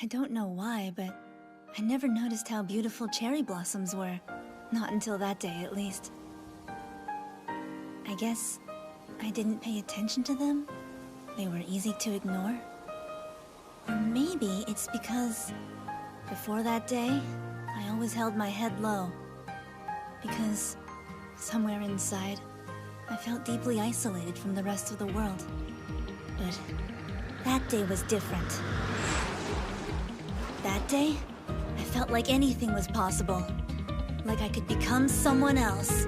I don't know why, but I never noticed how beautiful cherry blossoms were. Not until that day, at least. I guess I didn't pay attention to them. They were easy to ignore. Or maybe it's because before that day, I always held my head low. Because somewhere inside, I felt deeply isolated from the rest of the world. But that day was different. That day, I felt like anything was possible. Like I could become someone else.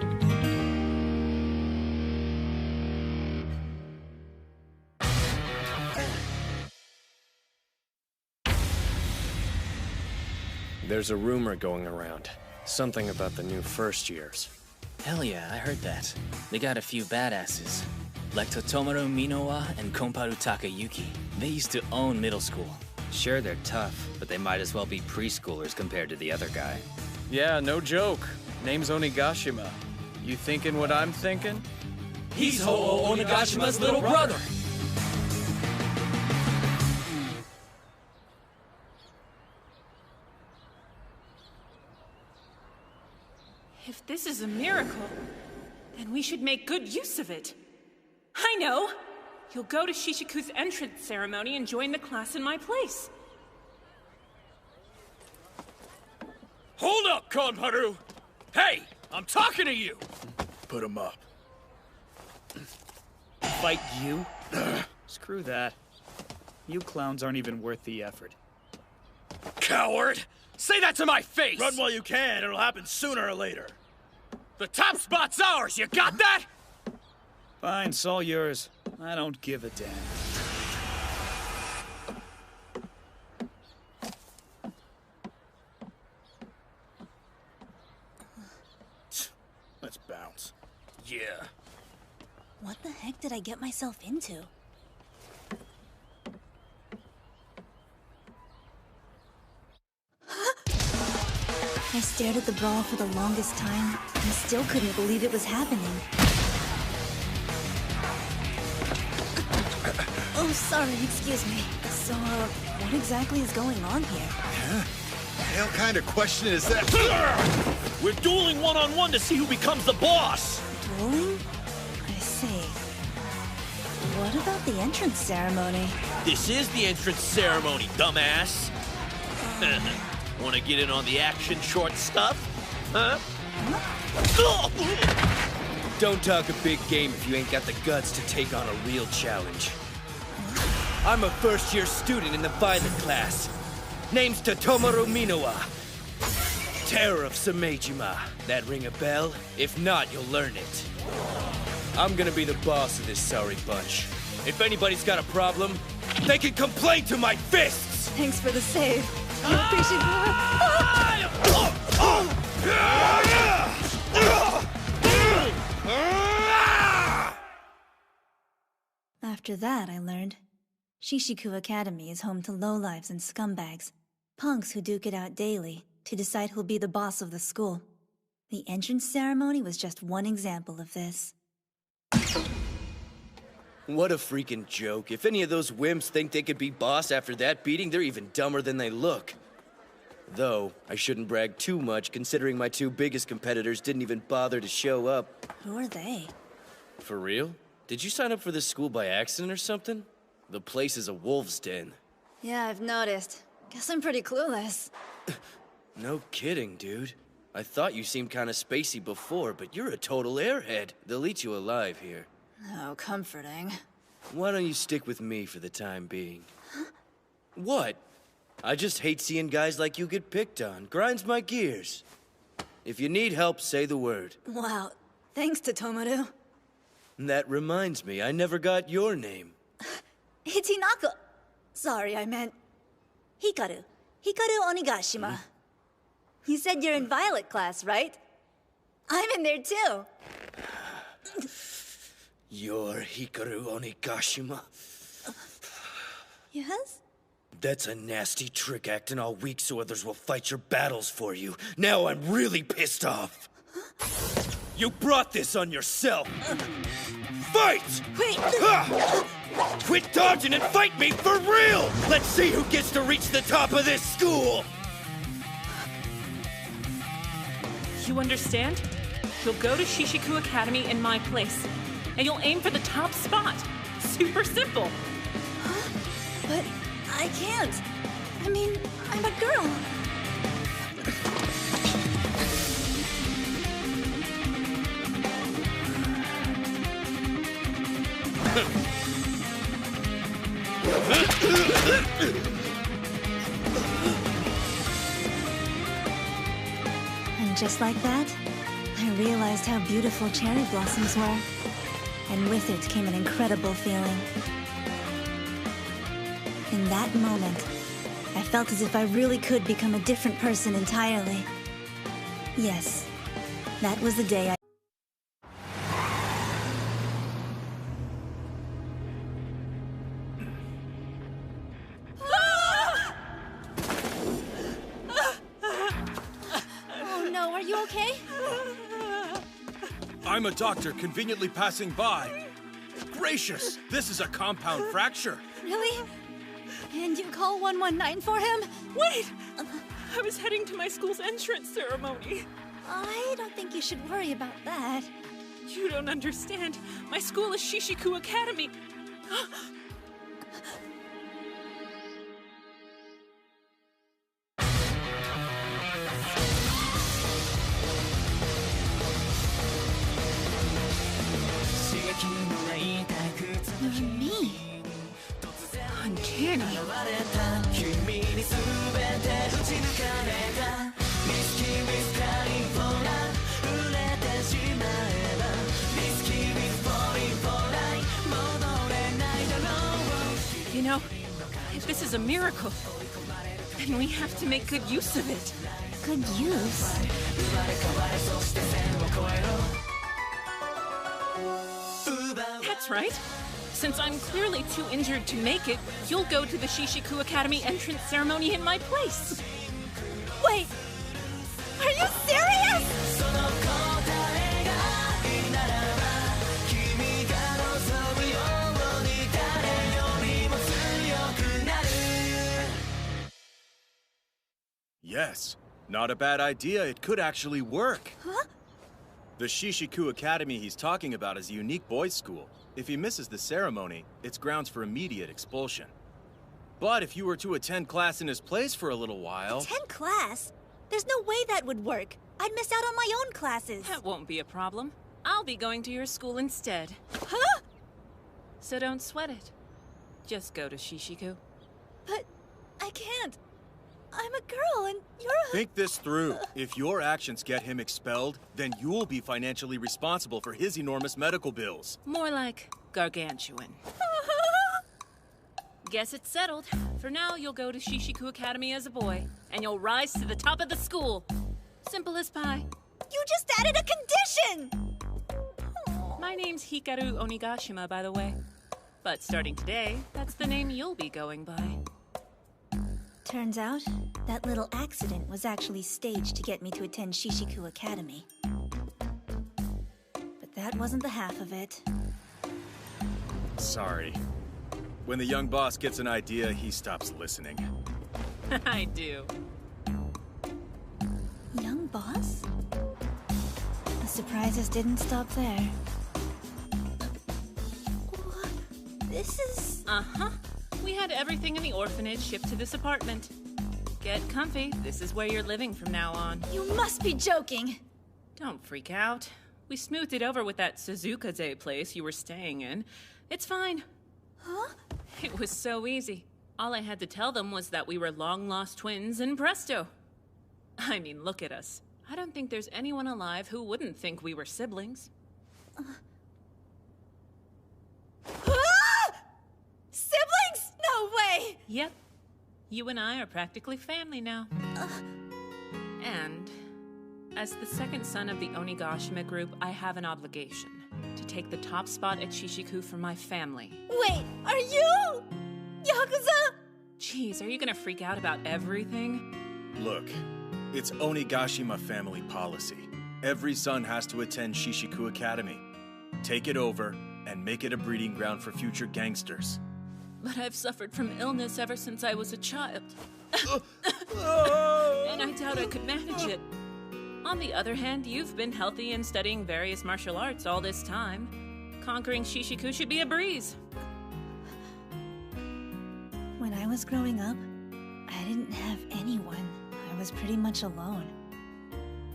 There's a rumor going around. Something about the new first years. Hell yeah, I heard that. They got a few badasses. Like Totomaru Minowa and Komparu Takayuki. They used to own middle school. Sure, they're tough, but they might as well be preschoolers compared to the other guy. Yeah, no joke. Name's Onigashima. You thinking what I'm thinking? He's Ho-Oh Onigashima's little brother! If this is a miracle, then we should make good use of it. I know! You'll go to Shishiku's entrance ceremony and join the class in my place. Hold up, Komparu! Hey, I'm talking to you! Put him up. Fight you? Screw that. You clowns aren't even worth the effort. Coward! Say that to my face! Run while you can, it'll happen sooner or later. The top spot's ours, you got that? Fine, it's all yours. I don't give a damn. Let's bounce. Yeah. What the heck did I get myself into? I stared at the ball for the longest time, and still couldn't believe it was happening. Oh, sorry, excuse me. So, what exactly is going on here? The hell kind of question is that? We're dueling one-on-one to see who becomes the boss! Dueling? I see. What about the entrance ceremony? This is the entrance ceremony, dumbass! Wanna get in on the action short stuff? Huh? Don't talk a big game if you ain't got the guts to take on a real challenge. I'm a first-year student in the Violet class. Name's Totomaru Minowa. Terror of Sameijima. That ring a bell? If not, you'll learn it. I'm gonna be the boss of this sorry bunch. If anybody's got a problem, they can complain to my fists! Thanks for the save. I appreciate After that, I learned Shishiku Academy is home to lowlives and scumbags, punks who duke it out daily to decide who'll be the boss of the school. The entrance ceremony was just one example of this. What a freaking joke. If any of those wimps think they could be boss after that beating, they're even dumber than they look. Though, I shouldn't brag too much considering my two biggest competitors didn't even bother to show up. Who are they? For real? Did you sign up for this school by accident or something? The place is a wolf's den. Yeah, I've noticed. Guess I'm pretty clueless. No kidding, dude. I thought you seemed kinda spacey before, but you're a total airhead. They'll eat you alive here. Oh, comforting. Why don't you stick with me for the time being? Huh? What? I just hate seeing guys like you get picked on. Grinds my gears. If you need help, say the word. Wow, thanks, Totomaru. That reminds me, I never got your name. Hinako. Sorry, I meant Hikaru. Hikaru Onigashima. You said you're in Violet class, right? I'm in there too. You're Hikaru Onigashima? Yes? That's a nasty trick acting all weak so others will fight your battles for you. Now I'm really pissed off. You brought this on yourself! Fight! Wait! Quit dodging and fight me for real! Let's see who gets to reach the top of this school! You understand? You'll go to Shishiku Academy in my place, and you'll aim for the top spot. Super simple. Huh? But I can't. I mean, I'm a girl. And just like that, I realized how beautiful cherry blossoms were. And with it came an incredible feeling. In that moment, I felt as if I really could become a different person entirely. Yes, that was the day I... Oh no, are you okay? I'm a doctor conveniently passing by. Gracious, this is a compound fracture. Really? And you call 119 for him? Wait! I was heading to my school's entrance ceremony. I don't think you should worry about that. You don't understand. My school is Shishiku Academy. You're me. Uncanny. You know, if this is a miracle, then we have to make good use of it. Good use? That's right. Since I'm clearly too injured to make it, you'll go to the Shishiku Academy entrance ceremony in my place. Wait! Are you serious? Yes, not a bad idea. It could actually work. Huh? The Shishiku Academy he's talking about is a unique boys' school. If he misses the ceremony, it's grounds for immediate expulsion. But if you were to attend class in his place for a little while... Attend class? There's no way that would work. I'd miss out on my own classes. That won't be a problem. I'll be going to your school instead. Huh? So don't sweat it. Just go to Shishiku. But I can't. I'm a girl and you're a... Think this through. If your actions get him expelled, then you'll be financially responsible for his enormous medical bills. More like gargantuan. Guess it's settled. For now, you'll go to Shishiku Academy as a boy, and you'll rise to the top of the school. Simple as pie. You just added a condition! My name's Hikaru Onigashima, by the way. But starting today, that's the name you'll be going by. Turns out, that little accident was actually staged to get me to attend Shishiku Academy. But that wasn't the half of it. Sorry. When the young boss gets an idea, he stops listening. I do. Young boss? The surprises didn't stop there. This is... Uh-huh. We had everything in the orphanage shipped to this apartment. Get comfy. This is where you're living from now on. You must be joking! Don't freak out. We smoothed it over with that Suzukaze place you were staying in. It's fine. Huh? It was so easy. All I had to tell them was that we were long-lost twins, and presto. I mean, look at us. I don't think there's anyone alive who wouldn't think we were siblings. Siblings? No way! Yep. You and I are practically family now. And as the second son of the Onigashima group, I have an obligation to take the top spot at Shishiku for my family. Wait, are you... Yakuza? Jeez, are you gonna freak out about everything? Look, it's Onigashima family policy. Every son has to attend Shishiku Academy. Take it over and make it a breeding ground for future gangsters. But I've suffered from illness ever since I was a child. And I doubt I could manage it. On the other hand, you've been healthy and studying various martial arts all this time. Conquering Shishiku should be a breeze. When I was growing up, I didn't have anyone. I was pretty much alone.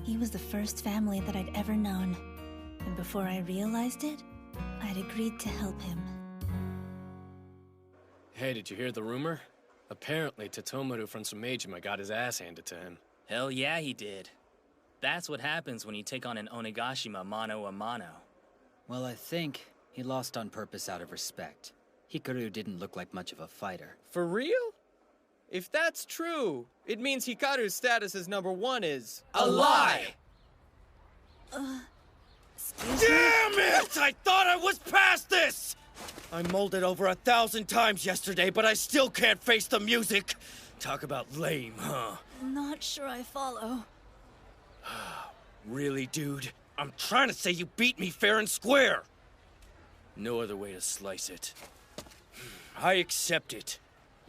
He was the first family that I'd ever known. And before I realized it, I'd agreed to help him. Hey, did you hear the rumor? Apparently, Totomaru from Sumejima got his ass handed to him. Hell yeah, he did. That's what happens when you take on an Onigashima mano a mano. Well, I think he lost on purpose out of respect. Hikaru didn't look like much of a fighter. For real? If that's true, it means Hikaru's status as #1 is... A lie! Excuse me? Damn it! I thought I was past this! I molded over 1,000 times yesterday, but I still can't face the music. Talk about lame, huh? Not sure I follow. Really, dude? I'm trying to say you beat me fair and square. No other way to slice it. I accept it.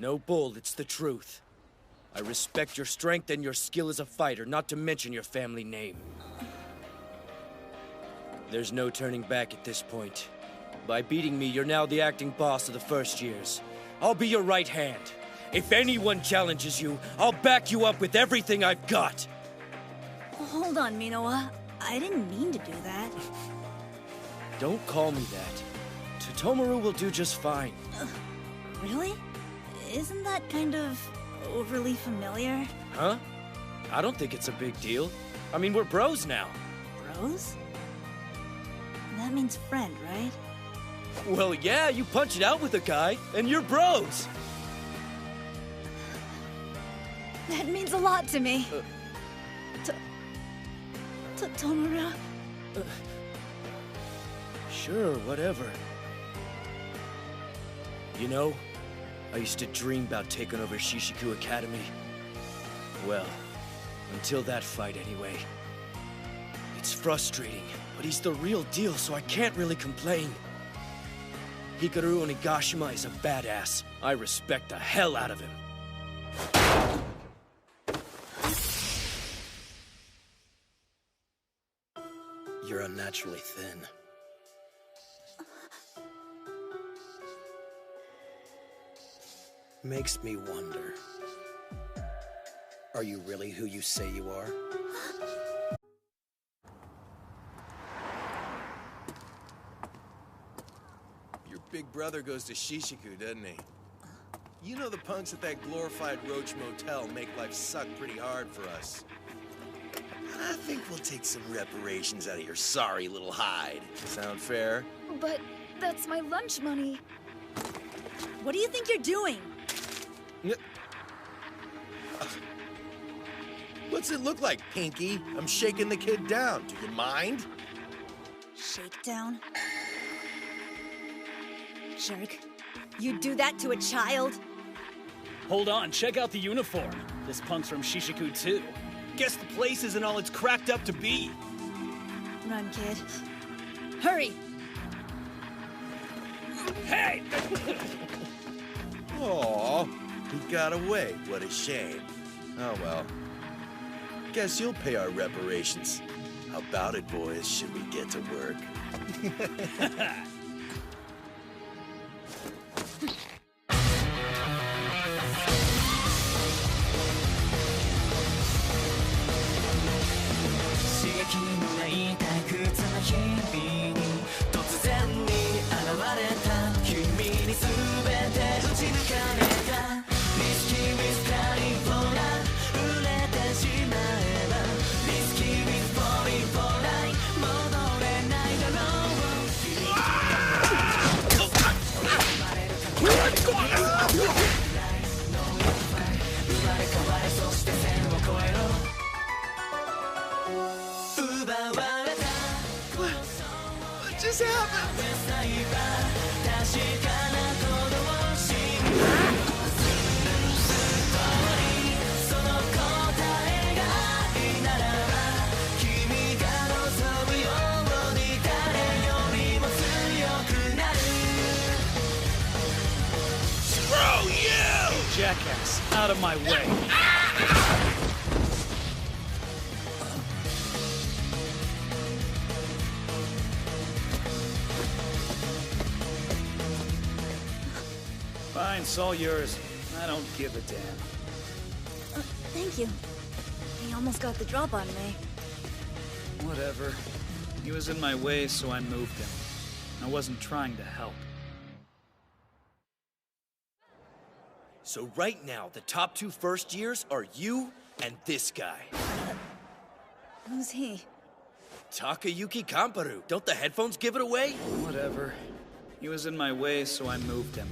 No bull, it's the truth. I respect your strength and your skill as a fighter, not to mention your family name. There's no turning back at this point. By beating me, you're now the acting boss of the first years. I'll be your right hand. If anyone challenges you, I'll back you up with everything I've got. Hold on, Minowa. I didn't mean to do that. Don't call me that. Totomaru will do just fine. Really? Isn't that kind of overly familiar? Huh? I don't think it's a big deal. I mean, we're bros now. Bros? That means friend, right? Well, yeah, you punch it out with a guy, and you're bros. That means a lot to me. Totomaru? Sure, whatever. You know, I used to dream about taking over Shishiku Academy. Well, until that fight anyway. It's frustrating, but he's the real deal, so I can't really complain. Hikaru Onigashima is a badass. I respect the hell out of him. You're unnaturally thin. Makes me wonder. Are you really who you say you are? Your big brother goes to Shishiku, doesn't he? You know the punks at that glorified Roach Motel make life suck pretty hard for us. I think we'll take some reparations out of your sorry little hide. Sound fair? But that's my lunch money. What do you think you're doing? What's it look like, Pinky? I'm shaking the kid down. Do you mind? Shakedown? Jerk. You'd do that to a child? Hold on, check out the uniform. This punk's from Shishiku too. Guess the place isn't all it's cracked up to be. Run, kid. Hurry! Hey! Aw, he got away. What a shame. Oh well. Guess you'll pay our reparations. How about it, boys? Should we get to work? What just happened? out of my way. Fine, it's all yours. I don't give a damn. Thank you. He almost got the drop on me. Whatever. He was in my way, so I moved him. I wasn't trying to help. So right now, the top 2 first years are you and this guy. Who's he? Takayuki Kamparu. Don't the headphones give it away? Whatever. He was in my way, so I moved him.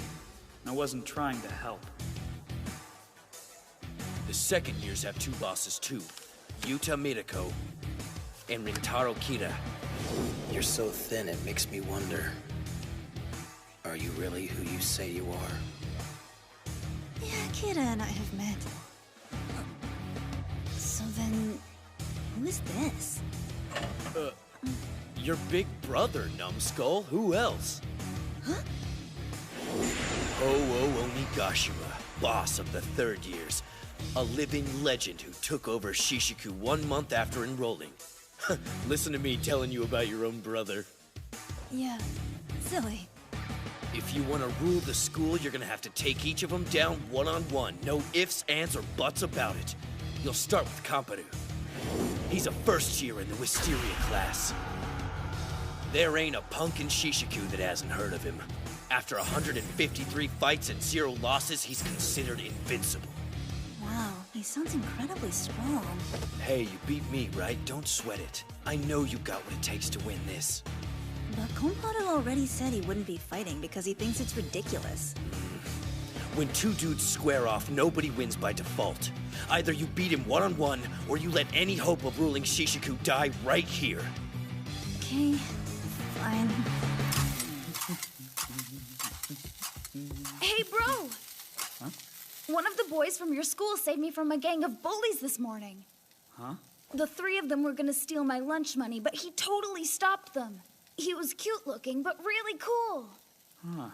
I wasn't trying to help. The second years have 2 bosses too. Yuta Midako and Rintaro Kira. You're so thin, it makes me wonder. Are you really who you say you are? Yeah, Kira and I have met. So then, who is this? Your big brother, Numbskull. Who else? Huh? Onigashima, boss of the third years. A living legend who took over Shishiku 1 month after enrolling. Listen to me telling you about your own brother. Yeah, silly. If you want to rule the school, you're gonna have to take each of them down one-on-one. No ifs, ands, or buts about it. You'll start with Kamparu. He's a first year in the Wisteria class. There ain't a punk in Shishiku that hasn't heard of him. After 153 fights and 0 losses, he's considered invincible. Wow, he sounds incredibly strong. Hey, you beat me, right? Don't sweat it. I know you got what it takes to win this. But Komparu already said he wouldn't be fighting because he thinks it's ridiculous. When 2 dudes square off, nobody wins by default. Either you beat him one-on-one, or you let any hope of ruling Shishiku die right here. Okay, fine. Hey, bro! Huh? One of the boys from your school saved me from a gang of bullies this morning. Huh? The 3 of them were gonna steal my lunch money, but he totally stopped them. He was cute looking, but really cool. Huh.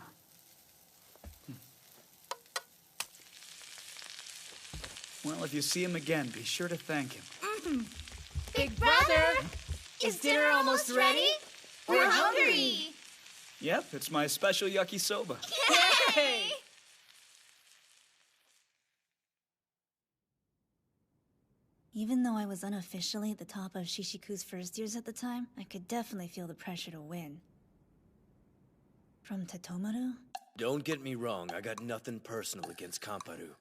Well, if you see him again, be sure to thank him. Big brother! Is dinner almost ready? We're hungry! Yep, it's my special yakisoba. Yay! Even though I was unofficially at the top of Shishiku's first years at the time, I could definitely feel the pressure to win. From Tatomaru? Don't get me wrong, I got nothing personal against Kamparu.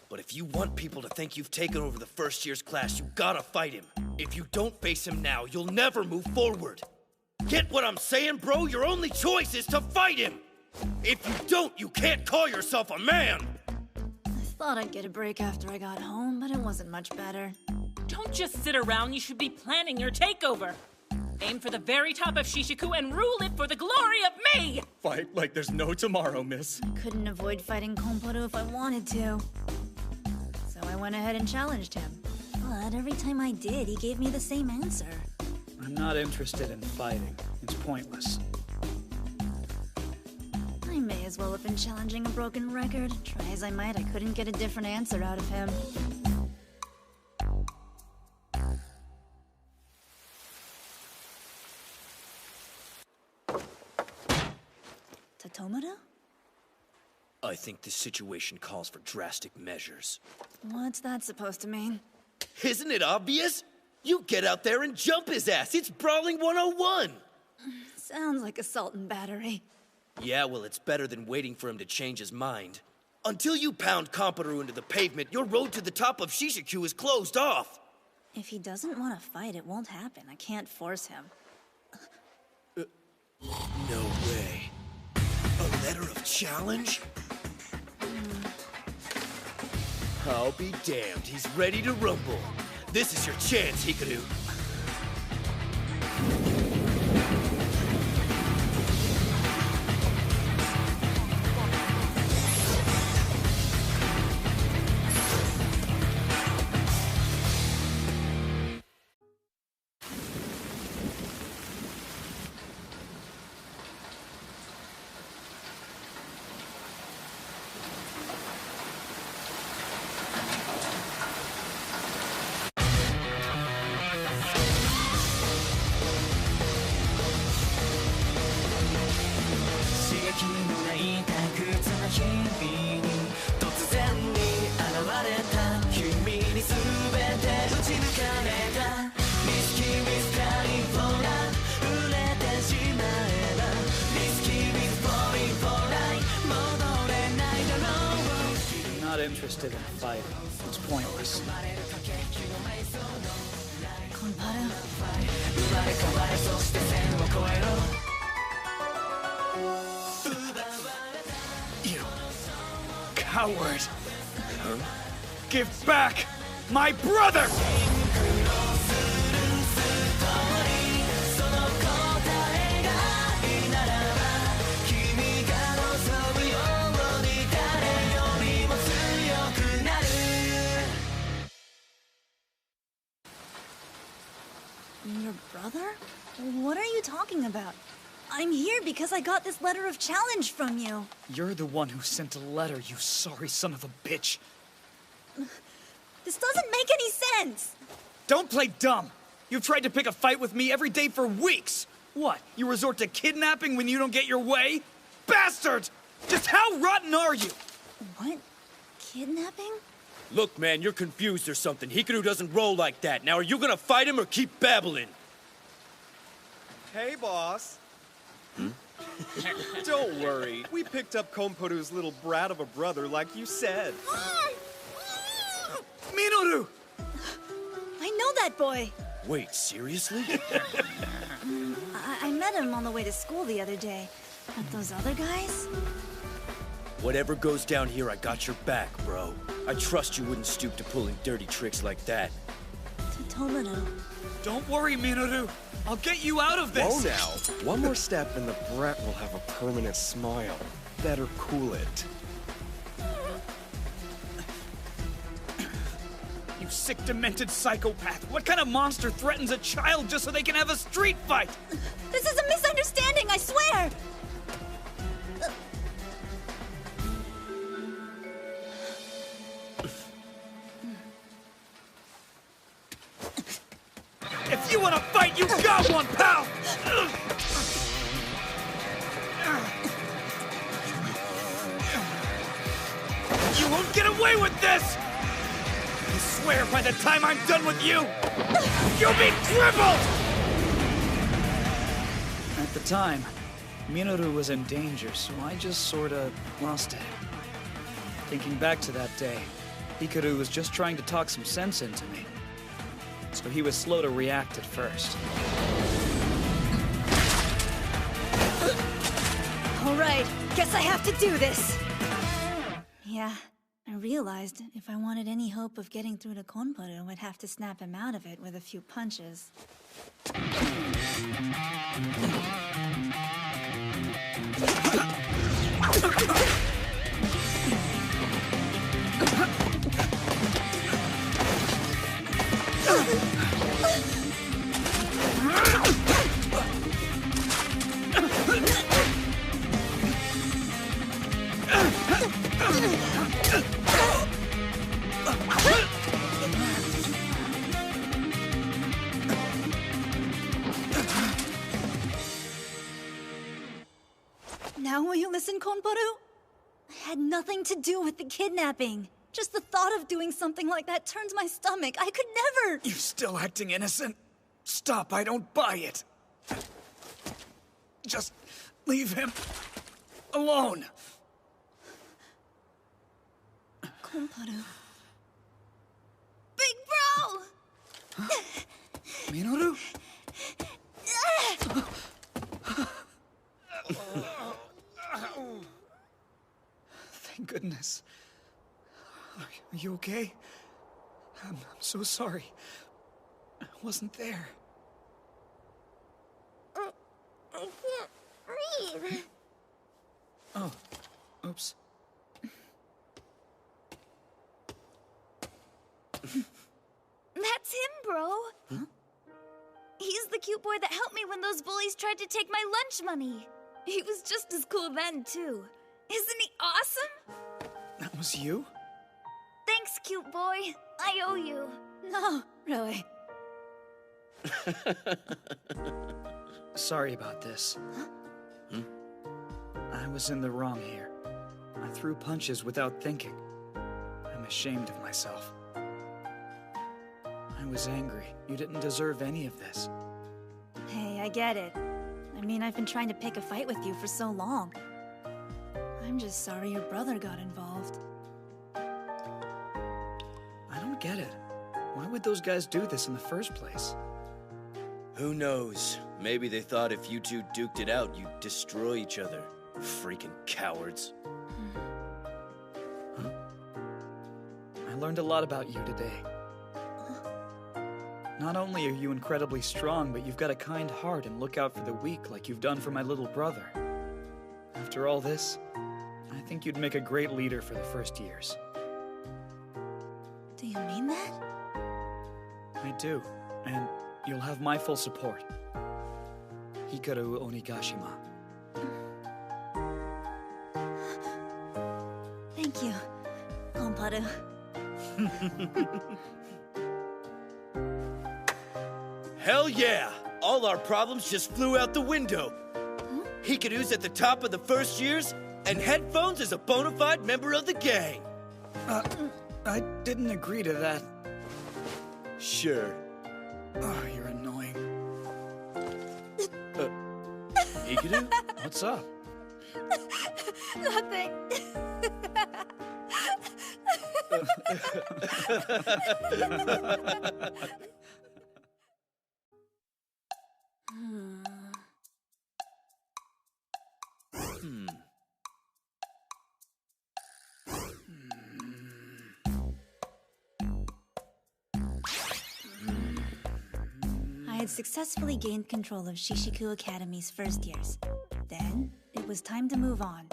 But if you want people to think you've taken over the first year's class, you gotta fight him. If you don't face him now, you'll never move forward. Get what I'm saying, bro? Your only choice is to fight him! If you don't, you can't call yourself a man! I thought I'd get a break after I got home, but it wasn't much better. Don't just sit around, you should be planning your takeover. Aim for the very top of Shishiku and rule it for the glory of me! Fight like there's no tomorrow, miss. I couldn't avoid fighting Komparu if I wanted to. So I went ahead and challenged him. But every time I did, he gave me the same answer. I'm not interested in fighting. It's pointless. I may as well have been challenging a broken record. Try as I might, I couldn't get a different answer out of him. Tatomaru? I think this situation calls for drastic measures. What's that supposed to mean? Isn't it obvious? You get out there and jump his ass! It's Brawling 101! Sounds like assault and battery. Yeah, well, it's better than waiting for him to change his mind. Until you pound Kamparu into the pavement, your road to the top of Shishiku is closed off! If he doesn't want to fight, it won't happen. I can't force him. No way. A letter of challenge? I'll be damned, he's ready to rumble. This is your chance, Hikaru. interested in a fight. It's pointless. Konparu? You coward! Huh? Give back my brother! Your brother? What are you talking about? I'm here because I got this letter of challenge from you. You're the one who sent a letter, you sorry son of a bitch. This doesn't make any sense! Don't play dumb! You've tried to pick a fight with me every day for weeks! What, you resort to kidnapping when you don't get your way? Bastard! Just how rotten are you? What? Kidnapping? Look, man, you're confused or something. Hikaru doesn't roll like that. Now, are you gonna fight him or keep babbling? Hey, boss. Don't worry. We picked up Konparu's little brat of a brother like you said. Minoru! I know that boy. Wait, seriously? I met him on the way to school the other day. But those other guys? Whatever goes down here, I got your back, bro. I trust you wouldn't stoop to pulling dirty tricks like that. Tomino. Don't worry, Minoru. I'll get you out of this! Whoa now. One more step and the brat will have a permanent smile. Better cool it. You sick, demented psychopath! What kind of monster threatens a child just so they can have a street fight? This is a misunderstanding, I swear! If you want to fight, you got one, pal! You won't get away with this! I swear by the time I'm done with you, you'll be crippled! At the time, Minoru was in danger, so I just sorta lost it. Thinking back to that day, Hikaru was just trying to talk some sense into me. So he was slow to react at first. All right, guess I have to do this. Yeah, I realized if I wanted any hope of getting through to Konparu, I'd have to snap him out of it with a few punches. Now will you listen, Konparu? I had nothing to do with the kidnapping. Just the thought of doing something like that turns my stomach. I could never! You still acting innocent? Stop, I don't buy it. Just leave him alone. Konparu. Big bro! Huh? Minoru? Thank goodness. Are you okay? I'm so sorry. I wasn't there. I can't breathe. Oh, oops. That's him, bro. Huh? He's the cute boy that helped me when those bullies tried to take my lunch money. He was just as cool then, too. Isn't he awesome? That was you? Thanks, cute boy. I owe you. No, really. Sorry about this. Hmm? I was in the wrong here. I threw punches without thinking. I'm ashamed of myself. I was angry. You didn't deserve any of this. Hey, I get it. I mean, I've been trying to pick a fight with you for so long. I'm just sorry your brother got involved. get it. Why would those guys do this in the first place? Who knows? Maybe they thought if you two duked it out, you'd destroy each other. Freaking cowards. Huh? I learned a lot about you today. Not only are you incredibly strong, but you've got a kind heart and look out for the weak like you've done for my little brother. After all this, I think you'd make a great leader for the first years. Do you mean that? I do, and you'll have my full support. Hikaru Onigashima. Thank you, Konparu. Hell yeah! All our problems just flew out the window. Hikaru's at the top of the first years, and Headphones is a bona fide member of the gang. I didn't agree to that. Sure. Oh, you're annoying. Hikaru? What's up? Nothing. I had successfully gained control of Shishiku Academy's first years. Then, it was time to move on.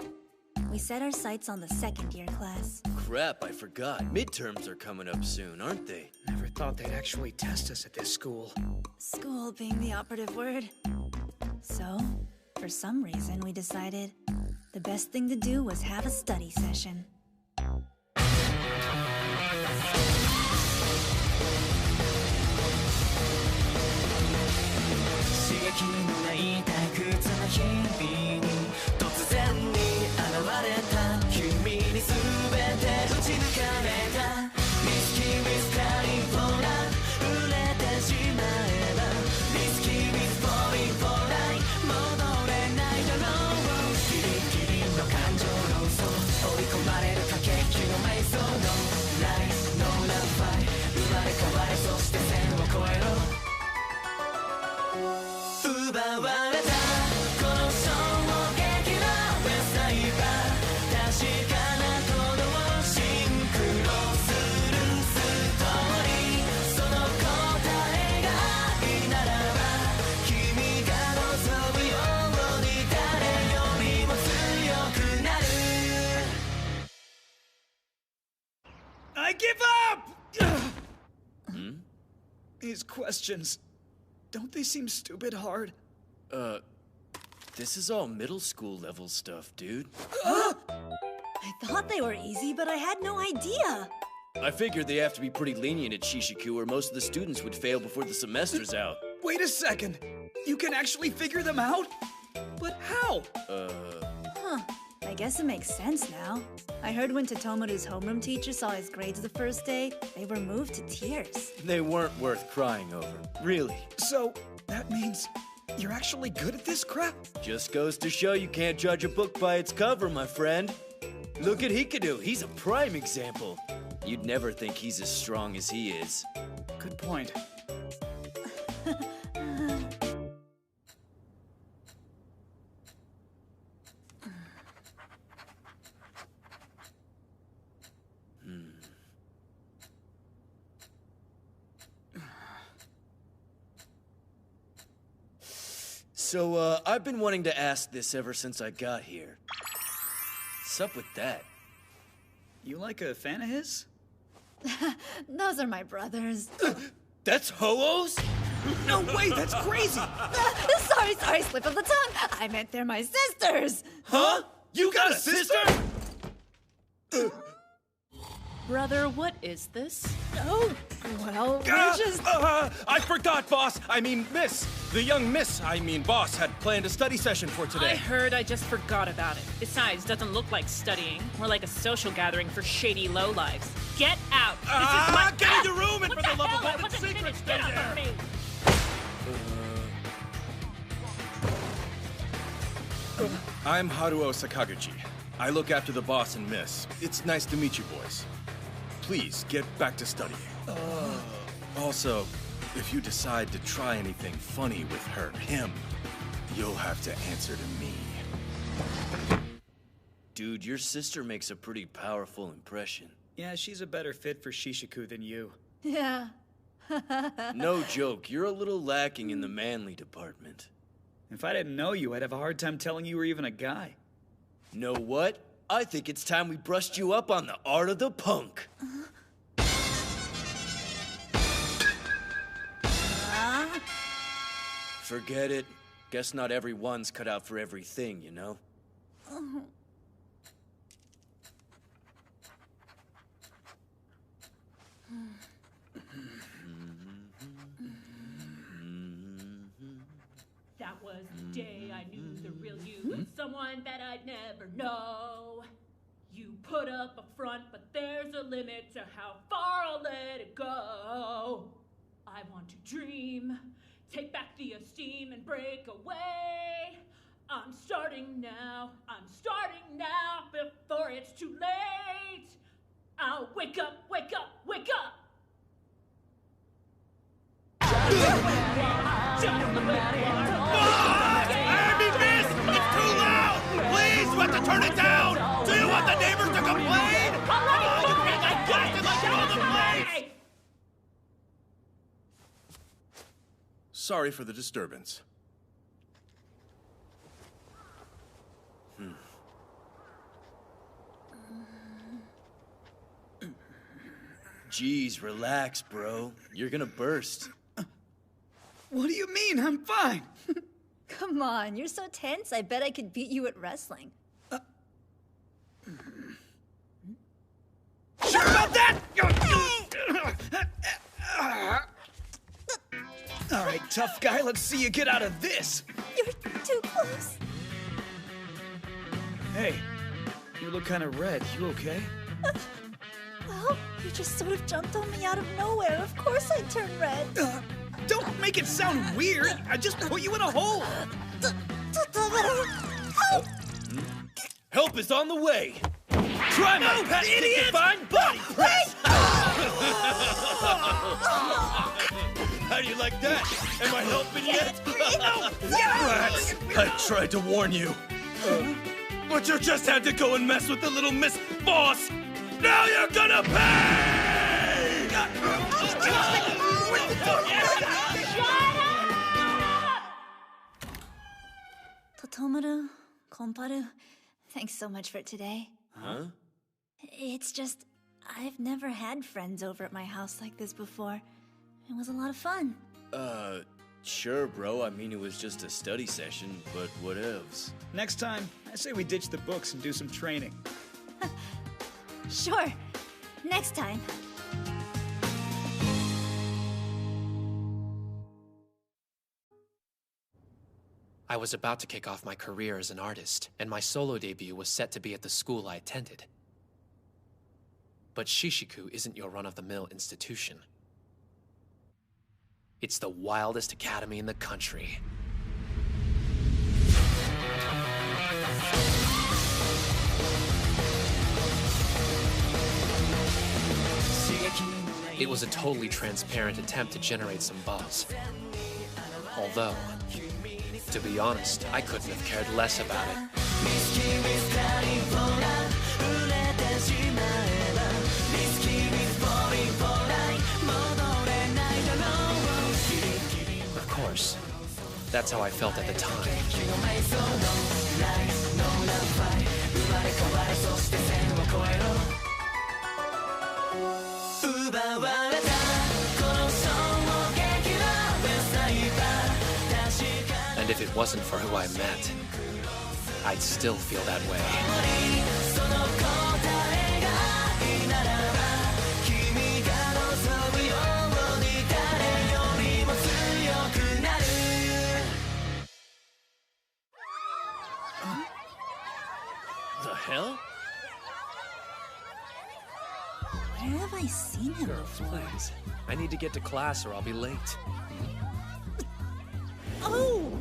We set our sights on the second year class. Crap, I forgot. Midterms are coming up soon, aren't they? Never thought they'd actually test us at this school. School being the operative word. So, for some reason, we decided the best thing to do was have a study session. I give up! These questions, don't they seem stupid hard? This is all middle school level stuff, dude. I thought they were easy, but I had no idea. I figured they have to be pretty lenient at Shishiku or most of the students would fail before the semester's out. Wait a second. You can actually figure them out? But how? Huh. I guess it makes sense now. I heard when Totomaru's homeroom teacher saw his grades the first day, they were moved to tears. They weren't worth crying over. Really. So, that means you're actually good at this crap? Just goes to show you can't judge a book by its cover, my friend. Look at Hikaru, he's a prime example. You'd never think he's as strong as he is. Good point. So, I've been wanting to ask this ever since I got here. What's up with that? You like a fan of his? Those are my brothers. That's Ho-Ohs? No way, that's crazy! Sorry, slip of the tongue. I meant they're my sisters. Huh? You got a sister? Brother, what is this? Oh, well, we're just... I forgot, boss. I mean, miss. The young boss had planned a study session for today. I heard, I just forgot about it. Besides, doesn't look like studying. More like a social gathering for shady lowlifes. Get out! This is my... Get in your room and for the love of all that's sacred, stay there! I'm Haruo Sakaguchi. I look after the boss and miss. It's nice to meet you boys. please get back to studying. Also, if you decide to try anything funny with him, you'll have to answer to me. Dude, your sister makes a pretty powerful impression. Yeah, she's a better fit for Shishiku than you. Yeah. No joke, you're a little lacking in the manly department. If I didn't know you, I'd have a hard time telling you were even a guy. Know what? I think it's time we brushed you up on the art of the punk. Forget it. Guess not everyone's cut out for everything, you know? That was the day I knew the real you was someone that I'd never know. You put up a front, but there's a limit to how far I'll let it go. I want to dream, take back the esteem and break away. I'm starting now before it's too late. I'll wake up, wake up, wake up. Abby, miss! It's too loud! Please, you have to turn it down! Do you want the neighbors to complain? Sorry for the disturbance. Jeez, relax, bro. You're gonna burst. What do you mean? I'm fine. Come on, you're so tense. I bet I could beat you at wrestling. Sure about that? All right, tough guy, let's see you get out of this. You're too close. Hey, you look kind of red. You okay? Well, you just sort of jumped on me out of nowhere. Of course I'd turn red. Don't make it sound weird. I just put you in a hole. Help! Help is on the way. Try my patented divine body press. How do you like that? Am I helping yet? Rats! I tried to warn you. But you just had to go and mess with the little Miss Boss. Now you're gonna pay! Totomaru, Komparu, thanks so much for today. Huh? It's just, I've never had friends over at my house like this before. It was a lot of fun. Sure, bro. I mean, it was just a study session, but what else? Next time, I say we ditch the books and do some training. Sure. Next time. I was about to kick off my career as an artist, and my solo debut was set to be at the school I attended. But Shishiku isn't your run-of-the-mill institution. It's the wildest academy in the country. It was a totally transparent attempt to generate some buzz. Although, to be honest, I couldn't have cared less about it. Of course, that's how I felt at the time. And if it wasn't for who I met, I'd still feel that way. The hell? Where have I seen him before? Please. I need to get to class or I'll be late. Oh!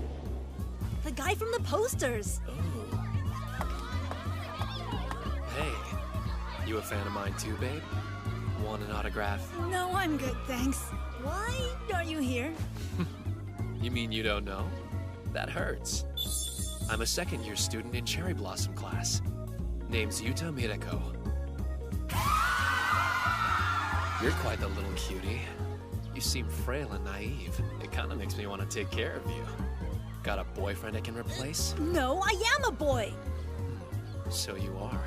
The guy from the posters! Hey, you a fan of mine too, babe? Want an autograph? No, I'm good, thanks. Why are you here? You mean you don't know? That hurts. I'm a second-year student in Cherry Blossom class. Name's Yuta Mireko. You're quite the little cutie. You seem frail and naive. It kind of makes me want to take care of you. Got a boyfriend I can replace? No, I am a boy! So you are.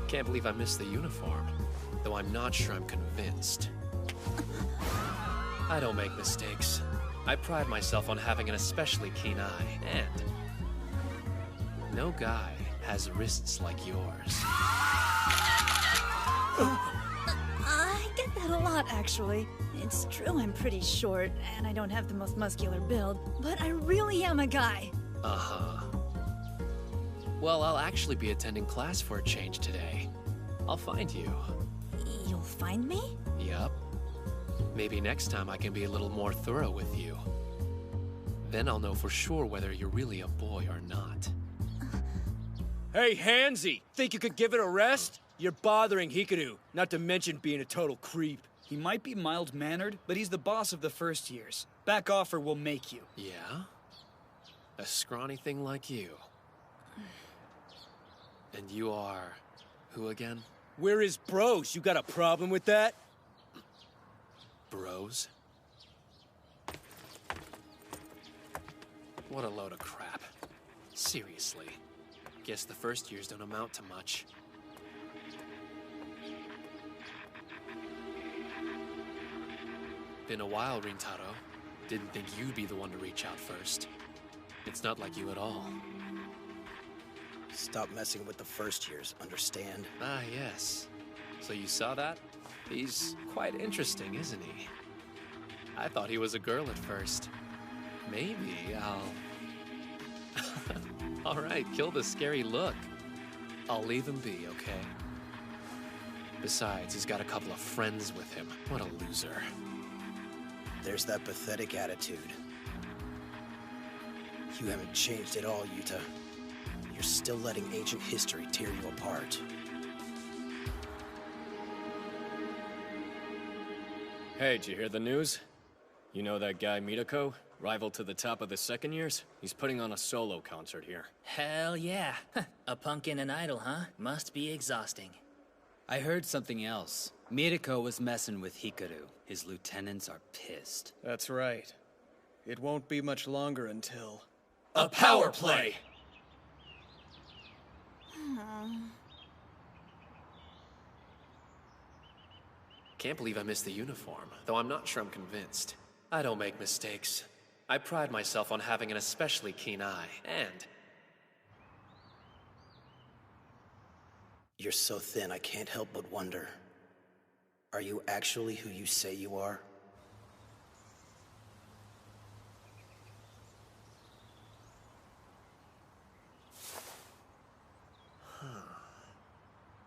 Can't believe I missed the uniform. Though I'm not sure I'm convinced. I don't make mistakes. I pride myself on having an especially keen eye, and no guy has wrists like yours. I get that a lot, actually. It's true I'm pretty short, and I don't have the most muscular build, but I really am a guy. Uh-huh. Well, I'll actually be attending class for a change today. I'll find you. You'll find me? Yup. Maybe next time I can be a little more thorough with you. Then I'll know for sure whether you're really a boy or not. Hey, Handsy! Think you could give it a rest? You're bothering Hikaru, not to mention being a total creep. He might be mild-mannered, but he's the boss of the first years. Back off or we'll make you. Yeah? A scrawny thing like you. And you are... who again? We're his bros. You got a problem with that? Bros? What a load of crap. Seriously. Guess the first years don't amount to much. Been a while, Rintaro. Didn't think you'd be the one to reach out first. It's not like you at all. Stop messing with the first years, understand? Ah, yes. So you saw that? He's quite interesting, isn't he? I thought he was a girl at first. Maybe I'll... All right, kill the scary look. I'll leave him be, okay? Besides, he's got a couple of friends with him. What a loser. There's that pathetic attitude. You haven't changed at all, Yuta. You're still letting ancient history tear you apart. Hey, did you hear the news? You know that guy Mireko? Rival to the top of the second years? He's putting on a solo concert here. Hell yeah. A punk and an idol, huh? Must be exhausting. I heard something else. Mireko was messing with Hikaru. His lieutenants are pissed. That's right. It won't be much longer until... A power play! Can't believe I missed the uniform, though I'm not sure I'm convinced. I don't make mistakes. I pride myself on having an especially keen eye, and... You're so thin, I can't help but wonder. Are you actually who you say you are?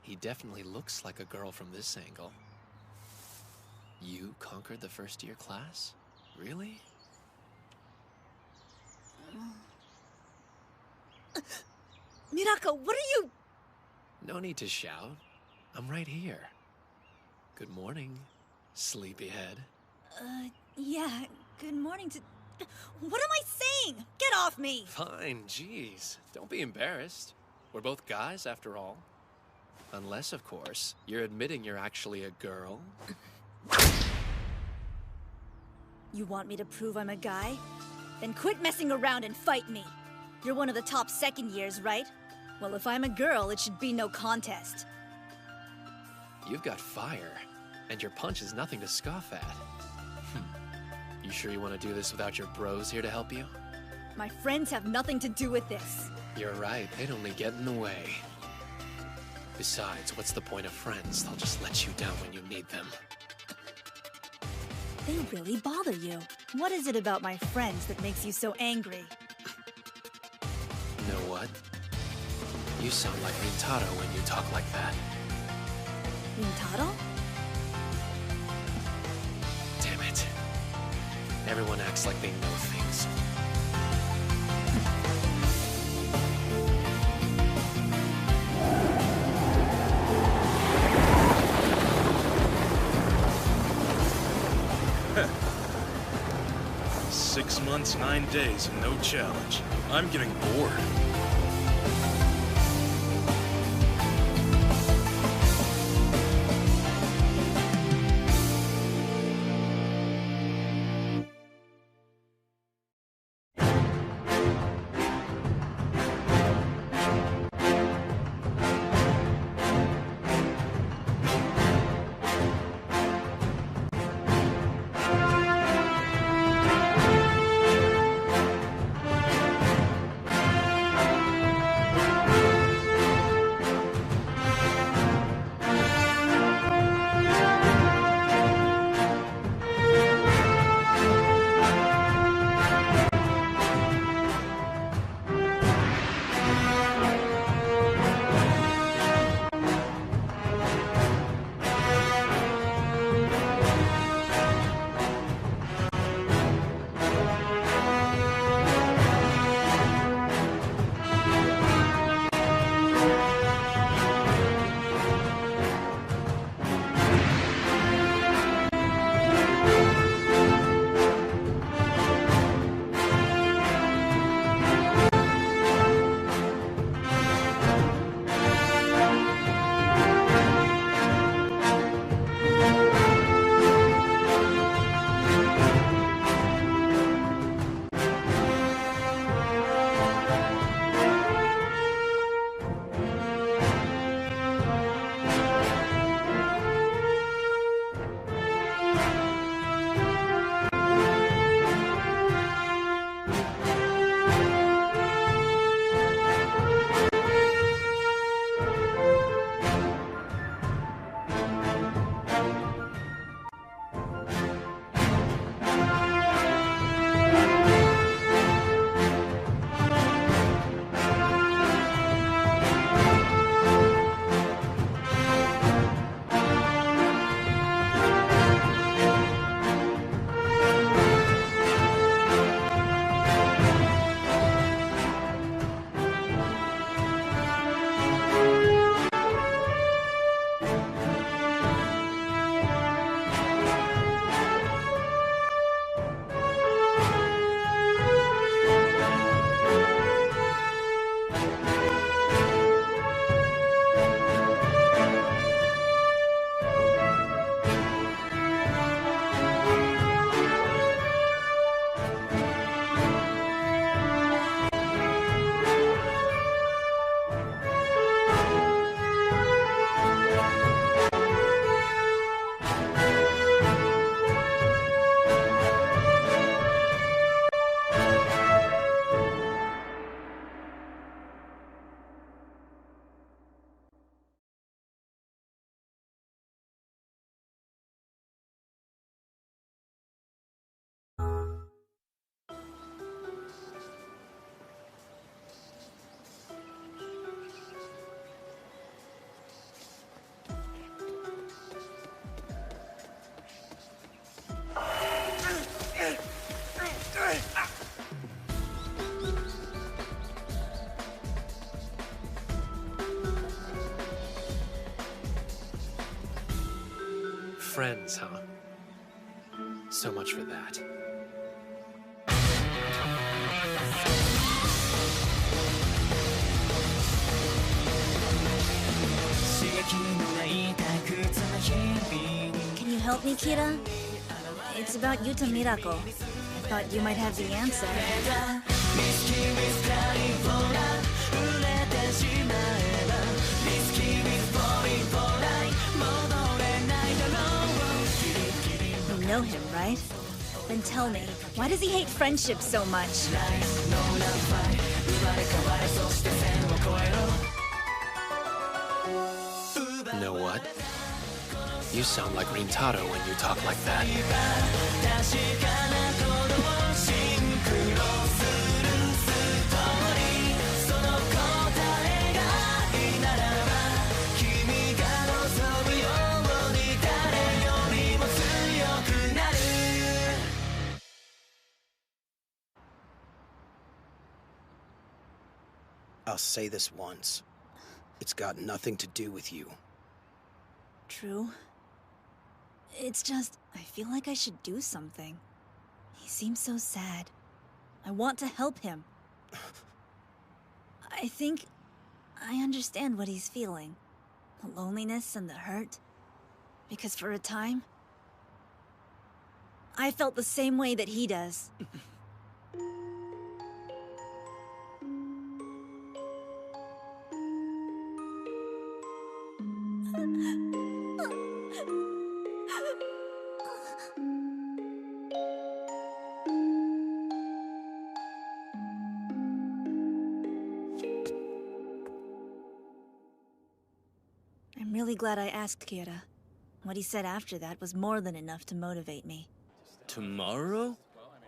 He definitely looks like a girl from this angle. You conquered the first year class? Really? Mirako, what are you... No need to shout. I'm right here. Good morning, sleepyhead. Yeah, good morning to... What am I saying? Get off me! Fine, jeez. Don't be embarrassed. We're both guys, after all. Unless, of course, you're admitting you're actually a girl. You want me to prove I'm a guy? Then quit messing around and fight me. You're one of the top second years, right? Well, if I'm a girl, it should be no contest. You've got fire, and your punch is nothing to scoff at. You sure you want to do this without your bros here to help you? My friends have nothing to do with this. You're right, they'd only get in the way. Besides, what's the point of friends? They'll just let you down when you need them. They really bother you. What is it about my friends that makes you so angry? You know what? You sound like Rintaro when you talk like that. Rintaro? Damn it. Everyone acts like they know things. 6 months, 9 days, and no challenge. I'm getting bored. Friends, huh? So much for that. Can you help me, Kira? It's about Yuta Miracle. I thought you might have the answer. You know him, right? Then tell me, why does he hate friendship so much? You know what? You sound like Rintaro when you talk like that. I'll say this once. It's got nothing to do with you. True. It's just, I feel like I should do something. He seems so sad. I want to help him. I think I understand what he's feeling. The loneliness and the hurt. Because for a time, I felt the same way that he does. I'm really glad I asked Kira. What he said after that was more than enough to motivate me. Tomorrow?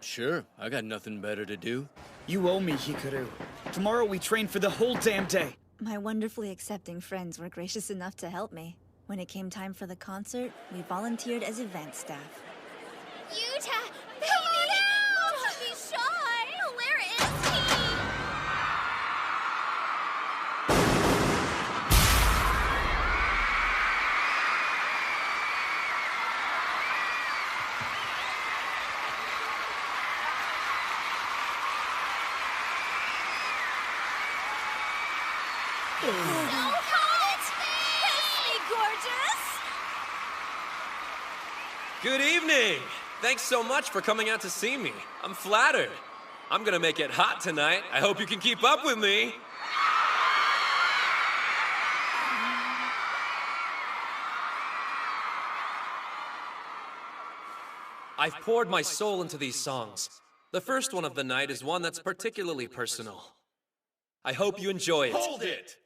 Sure, I got nothing better to do. You owe me, Hikaru. Tomorrow we train for the whole damn day. My wonderfully accepting friends were gracious enough to help me. When it came time for the concert, we volunteered as event staff. Yuta! Come on out! Don't be shy! Where is he? Don't hold it! Kiss me, gorgeous! Good evening! Thanks so much for coming out to see me. I'm flattered. I'm gonna make it hot tonight. I hope you can keep up with me. I've poured my soul into these songs. The first one of the night is one that's particularly personal. I hope you enjoy it. Hold it!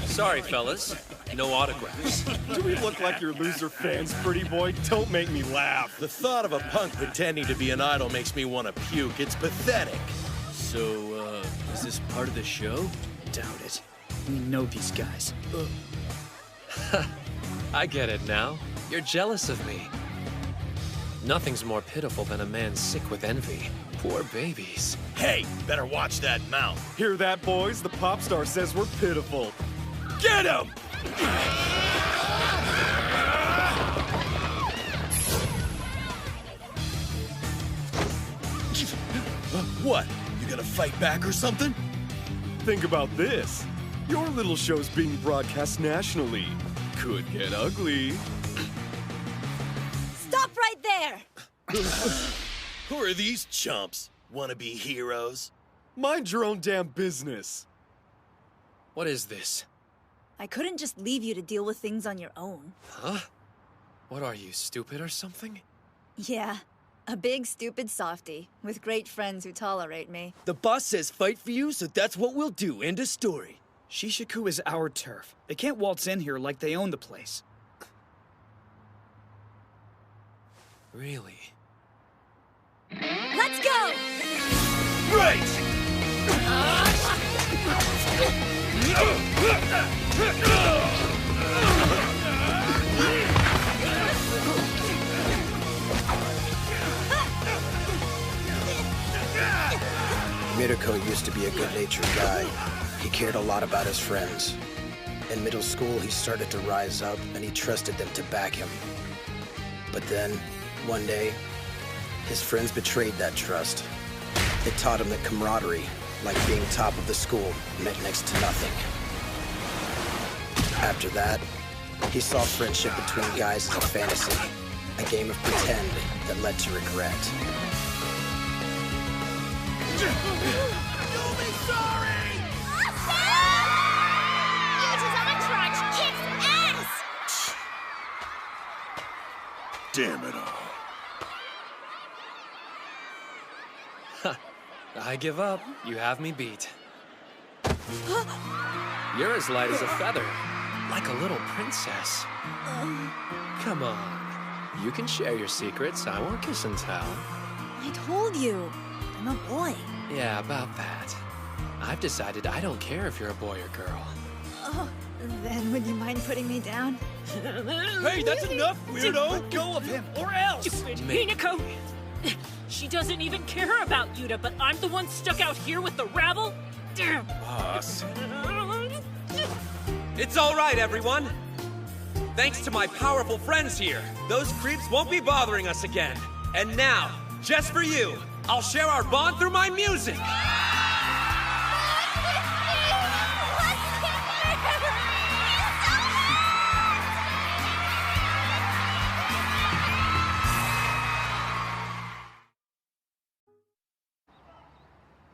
Sorry, fellas. No autographs. Do we look like your loser fans, pretty boy? Don't make me laugh. The thought of a punk pretending to be an idol makes me want to puke. It's pathetic. So, is this part of the show? Doubt it. We know these guys. I get it now. You're jealous of me. Nothing's more pitiful than a man sick with envy. Poor babies. Hey, better watch that mouth. Hear that, boys? The pop star says we're pitiful. Get him! What? You gonna fight back or something? Think about this. Your little show's being broadcast nationally. Could get ugly. Stop right there! Who are these chumps? Wanna be heroes? Mind your own damn business. What is this? I couldn't just leave you to deal with things on your own. Huh? What are you, stupid or something? Yeah, a big stupid softie, with great friends who tolerate me. The boss says fight for you, so that's what we'll do. End of story. Shishiku is our turf. They can't waltz in here like they own the place. Really? Let's go! Right! Mirko used to be a good-natured guy. He cared a lot about his friends. In middle school, he started to rise up, and he trusted them to back him. But then, one day, his friends betrayed that trust. It taught him that camaraderie, like being top of the school, meant next to nothing. After that, he saw friendship between guys as a fantasy, a game of pretend that led to regret. You'll be sorry! Yuta's entourage kicks ass! Damn it all. I give up. You have me beat. You're as light as a feather, like a little princess. Come on. You can share your secrets. I won't kiss and tell. I told you, I'm a boy. Yeah, about that. I've decided I don't care if you're a boy or girl. Oh, then would you mind putting me down? Hey, that's enough, weirdo! Let go of him, or else! Stupid Hinako! She doesn't even care about Yuta, but I'm the one stuck out here with the rabble? Damn! Boss. It's all right, everyone. Thanks to my powerful friends here, those creeps won't be bothering us again. And now, just for you, I'll share our bond through my music!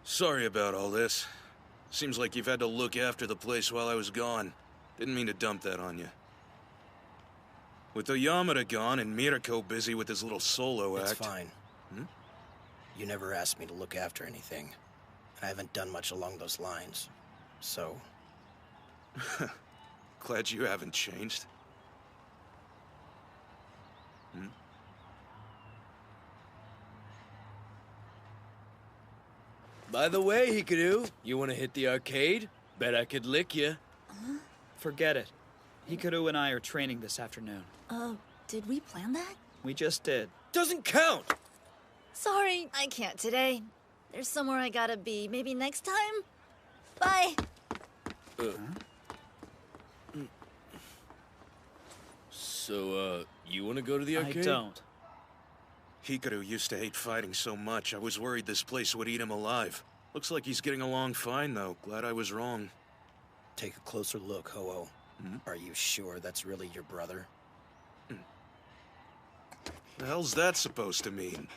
Sorry about all this. Seems like you've had to look after the place while I was gone. Didn't mean to dump that on you. With Oyamada gone and Mirako busy with his little solo act... It's fine. You never asked me to look after anything. I haven't done much along those lines. So... Glad you haven't changed. By the way, Hikaru, you want to hit the arcade? Bet I could lick you. Forget it. Hikaru and I are training this afternoon. Did we plan that? We just did. Doesn't count! Sorry, I can't today. There's somewhere I gotta be. Maybe next time? Bye! So, you want to go to the arcade? I don't. Hikaru used to hate fighting so much, I was worried this place would eat him alive. Looks like he's getting along fine, though. Glad I was wrong. Take a closer look, Ho-Oh. Are you sure that's really your brother? The hell's that supposed to mean?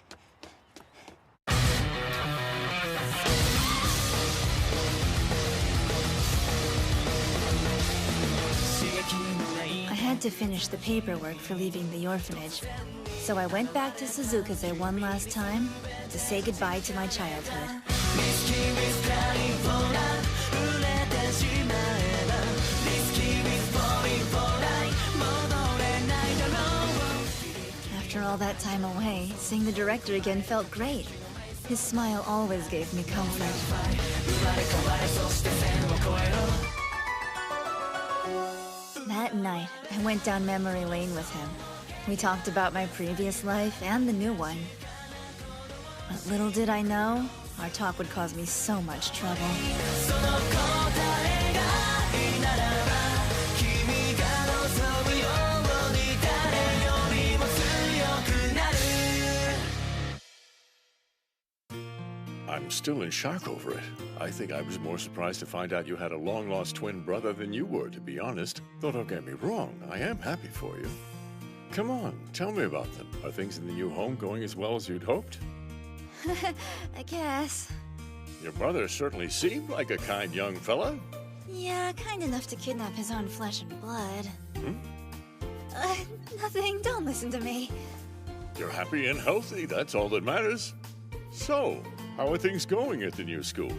I had to finish the paperwork for leaving the orphanage, so I went back to Suzukaze one last time to say goodbye to my childhood. After all that time away, seeing the director again felt great. His smile always gave me comfort. That night, I went down memory lane with him. We talked about my previous life and the new one. But little did I know, our talk would cause me so much trouble. I'm still in shock over it. I think I was more surprised to find out you had a long-lost twin brother than you were, to be honest. Though don't get me wrong, I am happy for you. Come on, tell me about them. Are things in the new home going as well as you'd hoped? I guess. Your brother certainly seemed like a kind young fella. Yeah, kind enough to kidnap his own flesh and blood. Nothing. Don't listen to me. You're happy and healthy, that's all that matters. So, how are things going at the new school?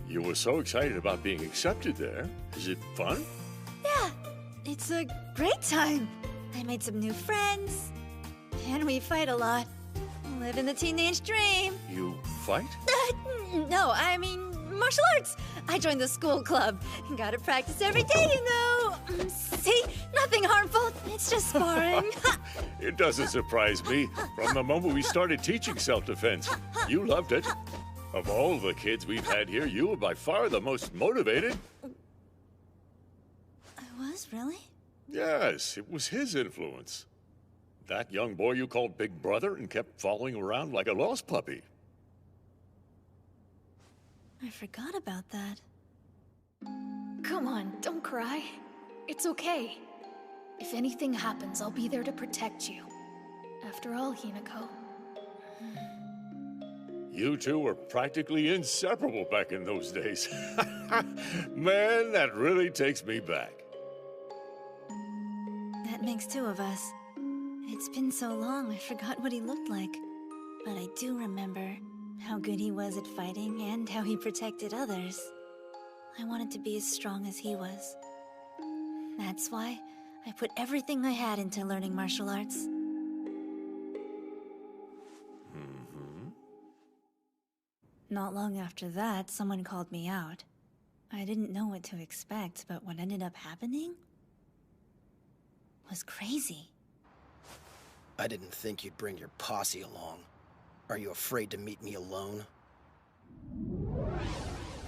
You were so excited about being accepted there. Is it fun? Yeah, it's a great time. I made some new friends, and we fight a lot. Living the teenage dream. You fight? No, I mean martial arts. I joined the school club. Gotta practice every day, you know. See? Nothing harmful. It's just sparring. It doesn't surprise me. From the moment we started teaching self-defense, you loved it. Of all the kids we've had here, you were by far the most motivated. I was, really? Yes, it was his influence. That young boy you called Big Brother and kept following around like a lost puppy. I forgot about that. Come on, don't cry. It's okay. If anything happens, I'll be there to protect you. After all, Hinako. You two were practically inseparable back in those days. Man, that really takes me back. That makes two of us. It's been so long, I forgot what he looked like. But I do remember how good he was at fighting and how he protected others. I wanted to be as strong as he was. That's why I put everything I had into learning martial arts. Not long after that, someone called me out. I didn't know what to expect, but what ended up happening was crazy. I didn't think you'd bring your posse along. Are you afraid to meet me alone?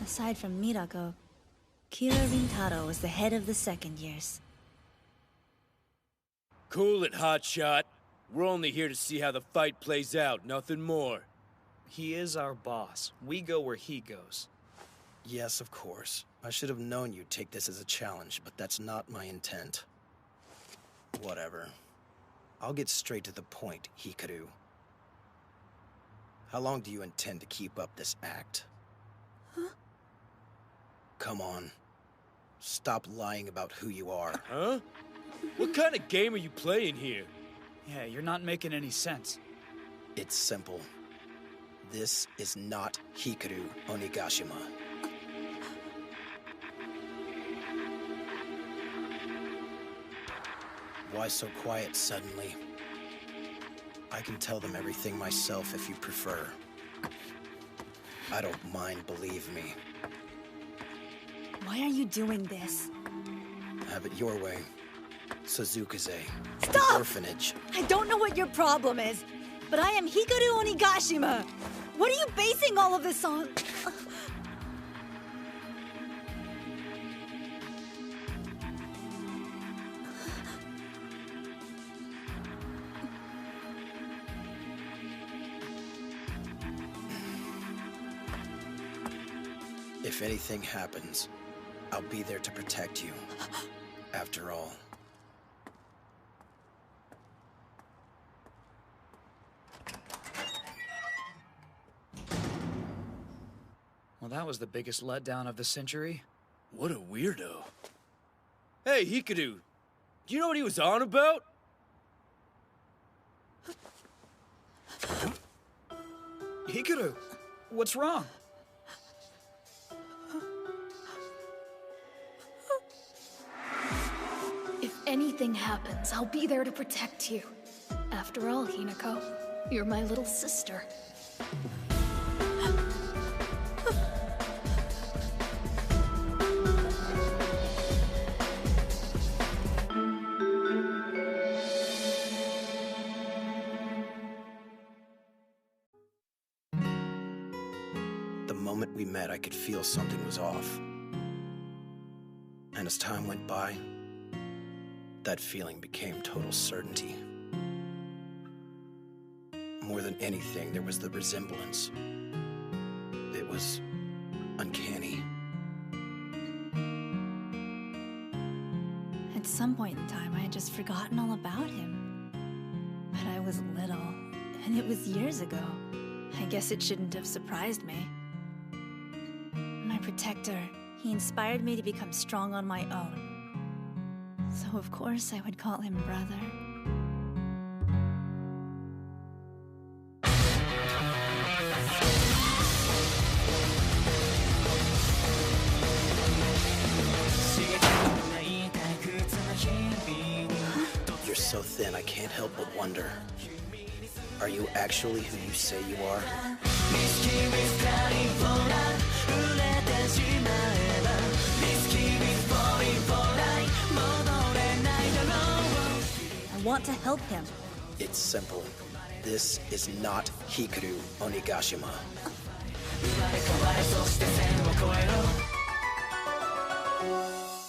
Aside from Mirako, Kira Rintaro was the head of the second years. Cool it, hotshot. We're only here to see how the fight plays out, nothing more. He is our boss. We go where he goes. Yes, of course. I should have known you'd take this as a challenge, but that's not my intent. Whatever. I'll get straight to the point, Hikaru. How long do you intend to keep up this act? Huh? Come on. Stop lying about who you are. Huh? What kind of game are you playing here? Yeah, you're not making any sense. It's simple. This is not Hikaru Onigashima. Why so quiet suddenly? I can tell them everything myself if you prefer. I don't mind, believe me. Why are you doing this? Have it your way. Suzukaze. Stop! Orphanage. I don't know what your problem is, but I am Hikaru Onigashima. What are you basing all of this on? If anything happens, I'll be there to protect you. After all. Well, that was the biggest letdown of the century. What a weirdo. Hey, Hikaru, do you know what he was on about? Hikaru, what's wrong? If anything happens, I'll be there to protect you. After all, Hinako, you're my little sister. The moment we met, I could feel something was off. And as time went by, that feeling became total certainty. More than anything, there was the resemblance. It was uncanny. At some point in time, I had just forgotten all about him. But I was little, and it was years ago. I guess it shouldn't have surprised me. My protector, he inspired me to become strong on my own. So of course I would call him brother. You're so thin, I can't help but wonder. Are you actually who you say you are? I want to help him. It's simple. This is not Hikaru Onigashima.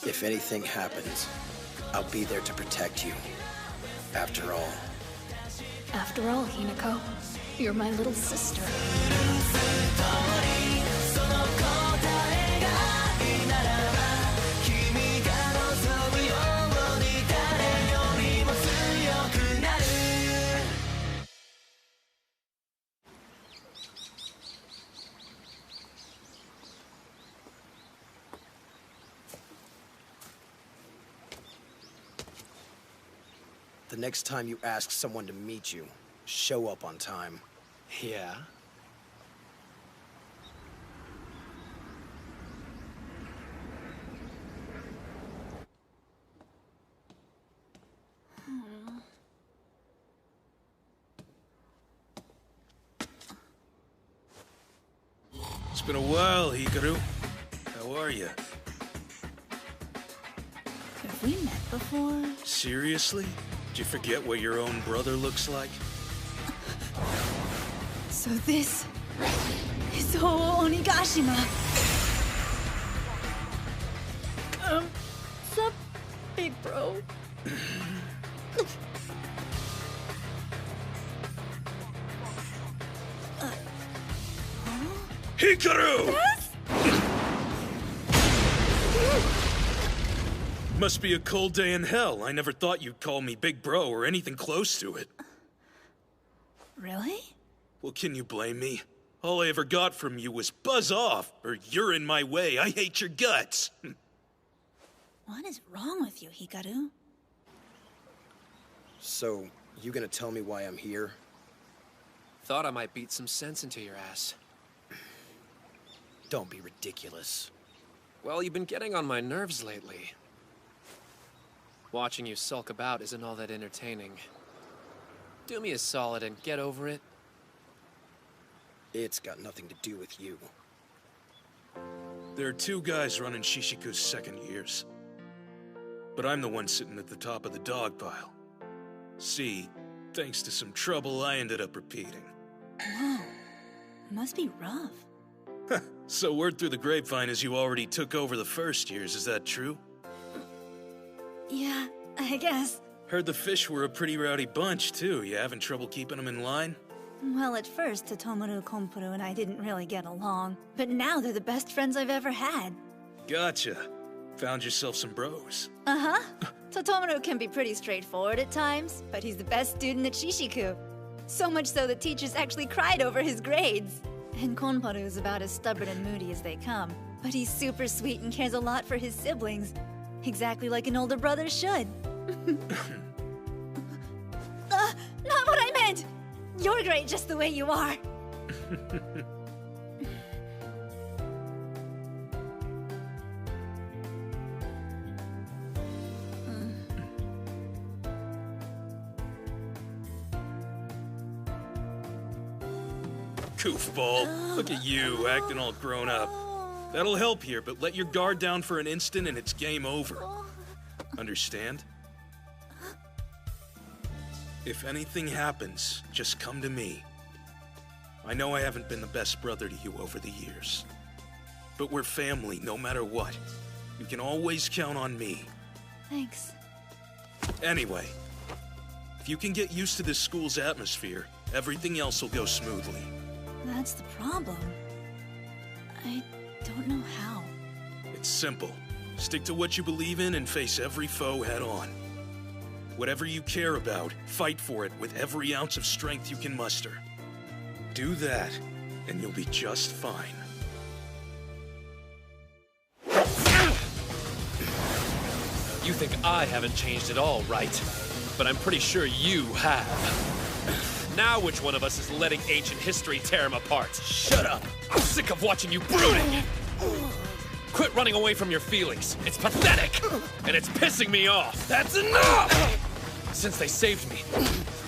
If anything happens, I'll be there to protect you. After all. After all, Hinako, you're my little sister. The next time you ask someone to meet you, show up on time. Yeah? It's been a while, Hikaru. How are you? Have we met before? Seriously? Did you forget what your own brother looks like? So this is Onigashima. Sup, big bro? Hikaru! Yes? Must be a cold day in hell. I never thought you'd call me big bro or anything close to it. Really? Well, can you blame me? All I ever got from you was buzz off, or you're in my way, I hate your guts. What is wrong with you, Hikaru? So, you gonna tell me why I'm here? Thought I might beat some sense into your ass. Don't be ridiculous. Well, you've been getting on my nerves lately. Watching you sulk about isn't all that entertaining. Do me a solid and get over it. It's got nothing to do with you. There are two guys running Shishiku's second years. But I'm the one sitting at the top of the dog pile. See, thanks to some trouble, I ended up repeating. Whoa. Must be rough. So word through the grapevine is you already took over the first years, is that true? Yeah, I guess. Heard the fish were a pretty rowdy bunch, too. You having trouble keeping them in line? Well, at first, Totomaru, Kompuru, and I didn't really get along. But now they're the best friends I've ever had. Gotcha. Found yourself some bros. Uh-huh. Totomaru can be pretty straightforward at times, but he's the best student at Shishiku. So much so that teachers actually cried over his grades. And Konparu is about as stubborn and moody as they come. But he's super sweet and cares a lot for his siblings. Exactly like an older brother should. Not what I meant! You're great just the way you are. Goofball. Look at you, acting all grown up. That'll help here, but let your guard down for an instant and it's game over. Understand? If anything happens, just come to me. I know I haven't been the best brother to you over the years. But we're family, no matter what. You can always count on me. Thanks. Anyway, if you can get used to this school's atmosphere, everything else will go smoothly. That's the problem. I don't know how. It's simple. Stick to what you believe in and face every foe head on. Whatever you care about, fight for it with every ounce of strength you can muster. Do that, and you'll be just fine. You think I haven't changed at all, right? But I'm pretty sure you have. Now which one of us is letting ancient history tear him apart? Shut up! I'm sick of watching you brooding! Quit running away from your feelings. It's pathetic! And it's pissing me off! That's enough! Since they saved me,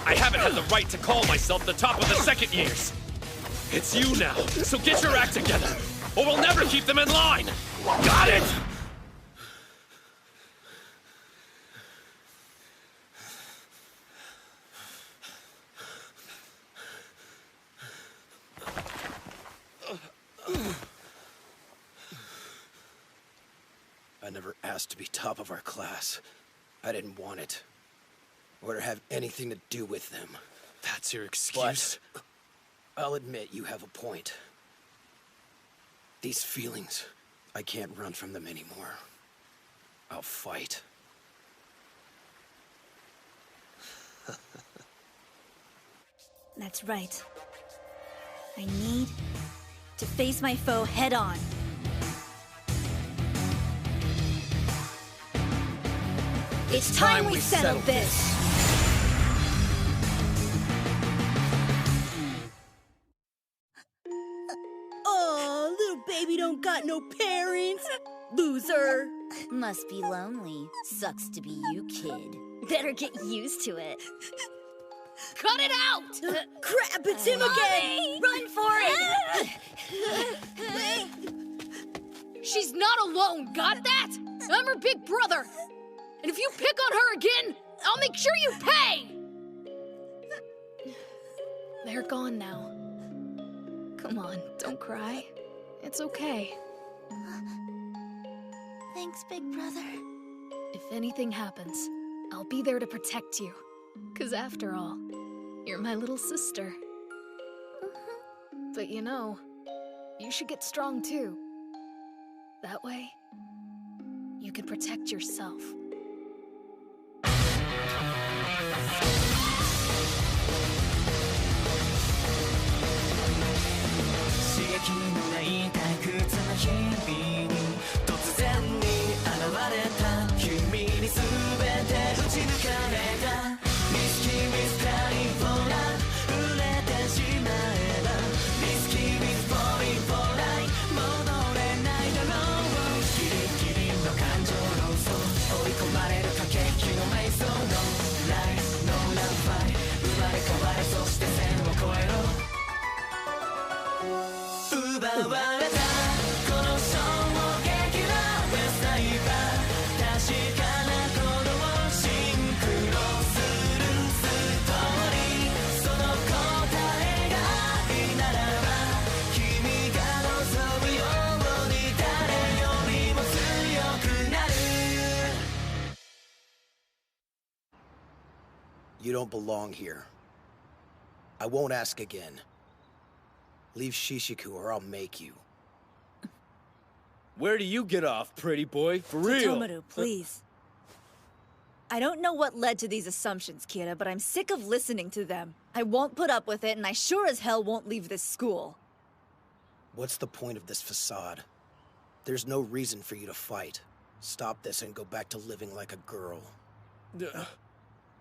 I haven't had the right to call myself the top of the second years. It's you now, so get your act together, or we'll never keep them in line! Got it? I never asked to be top of our class. I didn't want it. Or to have anything to do with them. That's your excuse? But I'll admit you have a point. These feelings, I can't run from them anymore. I'll fight. That's right. I need to face my foe head on. It's time we settle this! Oh, little baby don't got no parents. Loser. Must be lonely. Sucks to be you, kid. Better get used to it. Cut it out! Crap, it's him again! Run for it! She's not alone, got that? I'm her big brother. And if you pick on her again, I'll make sure you pay! They're gone now. Come on, don't cry. It's okay. Thanks, big brother. If anything happens, I'll be there to protect you. 'Cause after all, you're my little sister. But you know, you should get strong too. That way, you could protect yourself. You don't belong here. I won't ask again. Leave Shishiku or I'll make you. Where do you get off, pretty boy? For real? Tomaru, please. I don't know what led to these assumptions, Kira, but I'm sick of listening to them. I won't put up with it, and I sure as hell won't leave this school. What's the point of this facade? There's no reason for you to fight. Stop this and go back to living like a girl.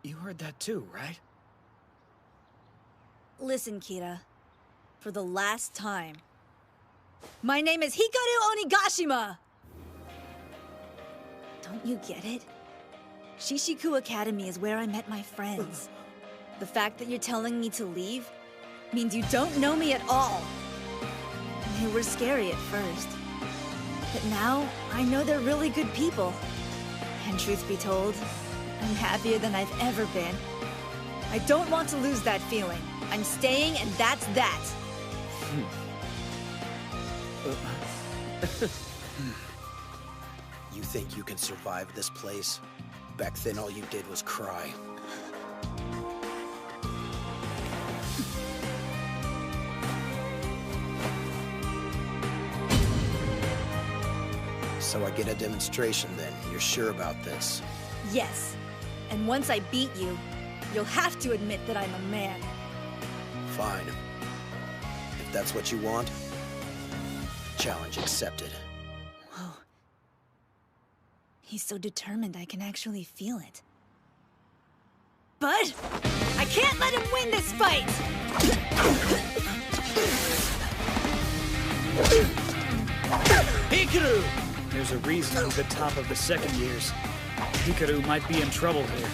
You heard that too, right? Listen, Kira. For the last time. My name is Hikaru Onigashima! Don't you get it? Shishiku Academy is where I met my friends. The fact that you're telling me to leave means you don't know me at all. They were scary at first. But now, I know they're really good people. And truth be told, I'm happier than I've ever been. I don't want to lose that feeling. I'm staying, and that's that. You think you can survive this place? Back then, all you did was cry. So I get a demonstration then. You're sure about this? Yes. And once I beat you, you'll have to admit that I'm a man. Fine. If that's what you want, challenge accepted. Whoa. He's so determined I can actually feel it. But I can't let him win this fight! Hikaru! There's a reason he's the top of the second years. Hikaru might be in trouble here.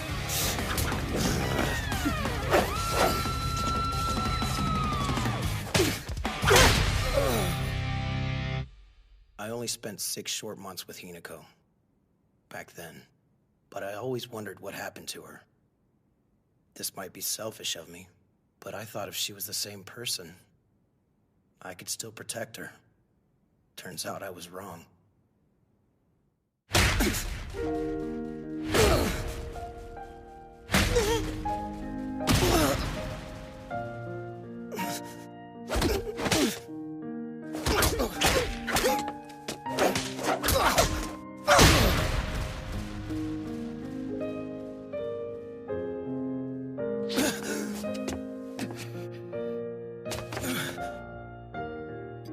I only spent 6 short months with Hinako. Back then. But I always wondered what happened to her. This might be selfish of me, but I thought if she was the same person, I could still protect her. Turns out I was wrong.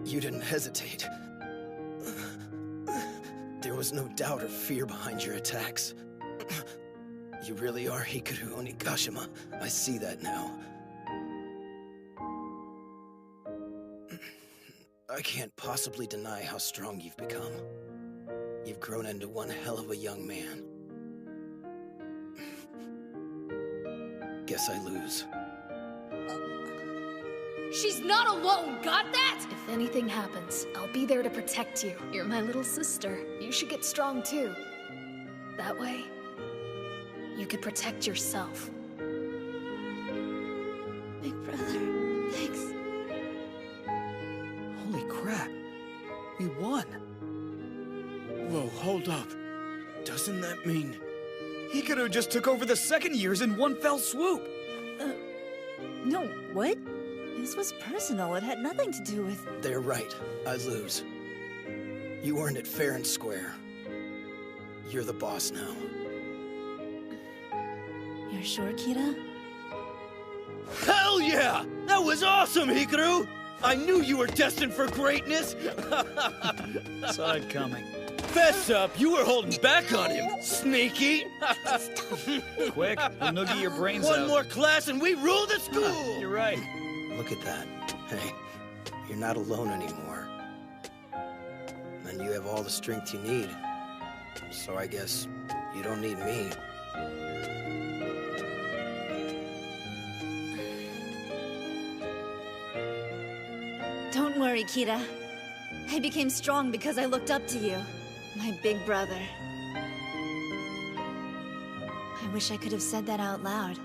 You didn't hesitate. There was no doubt or fear behind your attacks. You really are Hikaru Onigashima. I see that now. I can't possibly deny how strong you've become. You've grown into one hell of a young man. Guess I lose. She's not alone, got that? If anything happens, I'll be there to protect you. You're my little sister. You should get strong too. That way, you could protect yourself. Big brother, thanks. Holy crap. We won. Whoa, hold up. Doesn't that mean... Hikaru just took over the second years in one fell swoop. No, what? This was personal. It had nothing to do with... They're right. I lose. You earned it fair and square. You're the boss now. You're sure, Kira? Hell yeah! That was awesome, Hikaru! I knew you were destined for greatness! Saw it coming. Fess up, you were holding back on him, sneaky! Quick, we'll noogie your brains out. One more class and we rule the school! You're right. Look at that. Hey, you're not alone anymore. And you have all the strength you need. So I guess you don't need me. Don't worry, Kira. I became strong because I looked up to you, my big brother. I wish I could have said that out loud.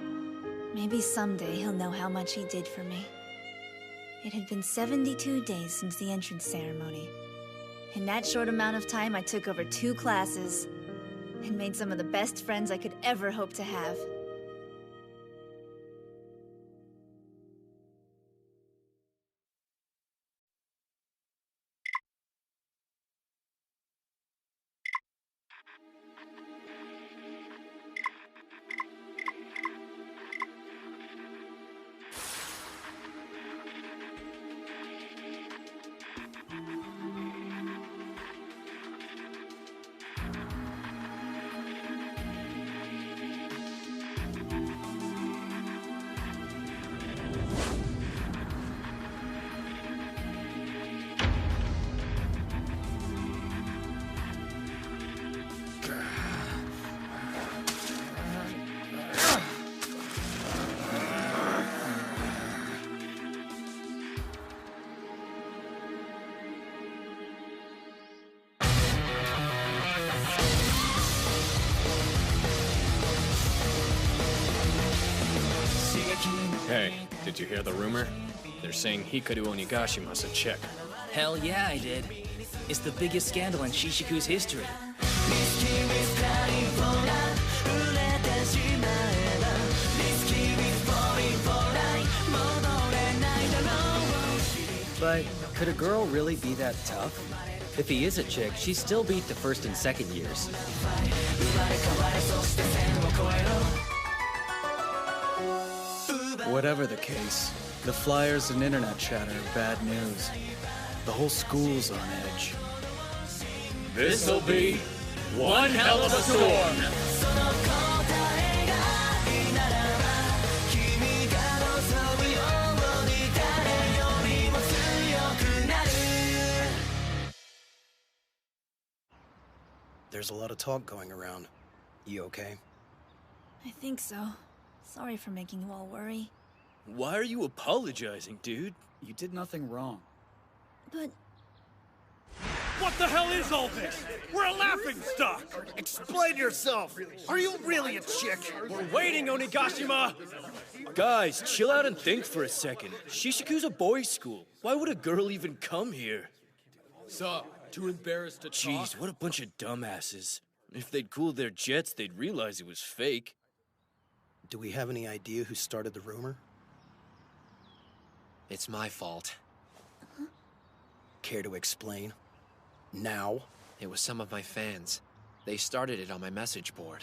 Maybe someday he'll know how much he did for me. It had been 72 days since the entrance ceremony. In that short amount of time, I took over 2 classes and made some of the best friends I could ever hope to have. Hey, did you hear the rumor? They're saying Hikaru Onigashima's a chick. Hell yeah, I did. It's the biggest scandal in Shishiku's history. But could a girl really be that tough? If he is a chick, she still beat the first and second years. Whatever the case, the flyers and internet chatter are bad news. The whole school's on edge. This'll be one hell of a storm! There's a lot of talk going around. You okay? I think so. Sorry for making you all worry. Why are you apologizing, dude? You did nothing wrong. But... What the hell is all this? We're a laughingstock! Explain yourself! Are you really a chick? We're waiting, Onigashima! Guys, chill out and think for a second. Shishiku's a boys' school. Why would a girl even come here? So, too embarrassed to talk? Jeez, what a bunch of dumbasses. If they'd cooled their jets, they'd realize it was fake. Do we have any idea who started the rumor? It's my fault. Care to explain? Now? It was some of my fans. They started it on my message board.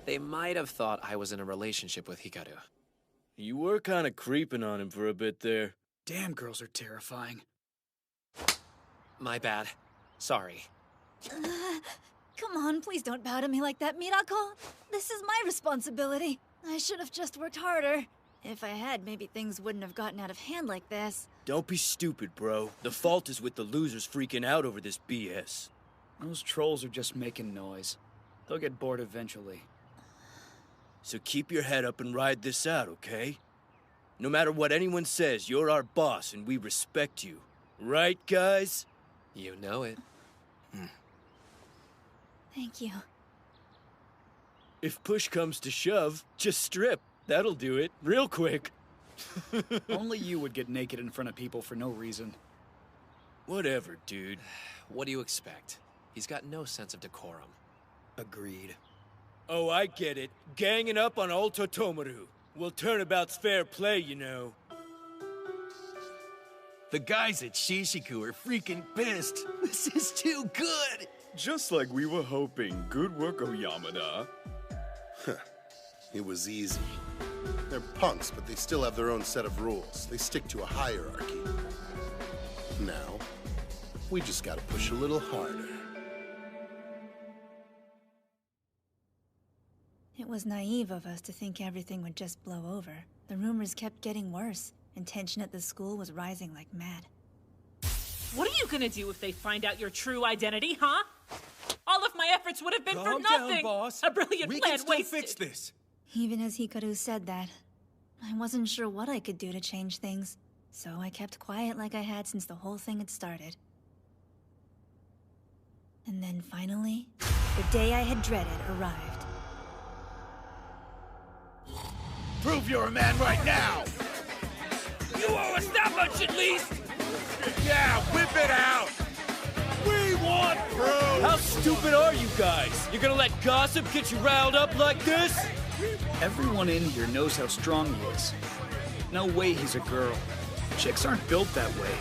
They might have thought I was in a relationship with Hikaru. You were kind of creeping on him for a bit there. Damn, girls are terrifying. My bad. Sorry. Come on, please don't bow to me like that, Mirako. This is my responsibility. I should have just worked harder. If I had, maybe things wouldn't have gotten out of hand like this. Don't be stupid, bro. The fault is with the losers freaking out over this BS. Those trolls are just making noise. They'll get bored eventually. So keep your head up and ride this out, okay? No matter what anyone says, you're our boss and we respect you. Right, guys? You know it. Thank you. If push comes to shove, just strip. That'll do it, real quick. Only you would get naked in front of people for no reason. Whatever, dude. What do you expect? He's got no sense of decorum. Agreed. Oh, I get it. Ganging up on old Totomaru. Well, turnabout's fair play, you know. The guys at Shishiku are freaking pissed. This is too good. Just like we were hoping. Good work, Oyamada. It was easy. They're punks, but they still have their own set of rules. They stick to a hierarchy. Now, we just gotta push a little harder. It was naive of us to think everything would just blow over. The rumors kept getting worse, and tension at the school was rising like mad. What are you gonna do if they find out your true identity, huh? All of my efforts would have been for Calm nothing! down, boss. A brilliant We plan can still wasted! fix this. Even as Hikaru said that, I wasn't sure what I could do to change things, so I kept quiet like I had since the whole thing had started. And then finally, the day I had dreaded arrived. Prove you're a man right now! You owe us that much at least! Yeah, whip it out! We want proof! How stupid are you guys? You're gonna let gossip get you riled up like this? Everyone in here knows how strong he is. No way he's a girl. Chicks aren't built that way.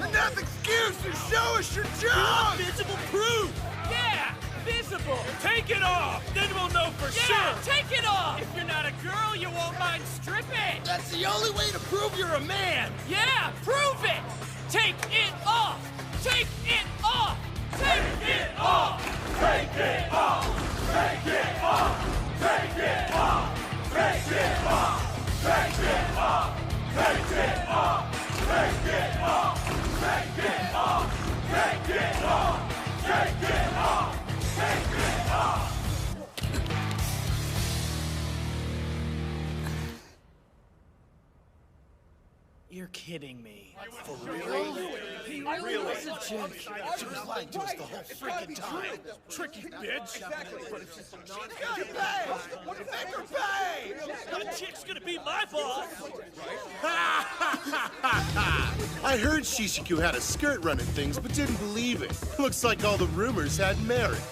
Enough excuses! Show us your job! Visible proof! Yeah! Visible! Take it off! Then we'll know for sure! Yeah, take it off! If you're not a girl, you won't mind stripping! That's the only way to prove you're a man! Yeah, prove it! Take it off! Take it off! Take it off! Take it off! Take it off! Take it off! Take it off! Take it off! Take it off! Take it off! Take it off! Take it off! Take it off! Take it off! You're kidding me. For real? He really was a chick. She was lying to us the whole freaking time. Tricky bitch! Exactly. Make her pay! Make her pay! That chick's gonna be my boss! I heard Shishiku had a skirt running things, but didn't believe it. Looks like all the rumors had merit.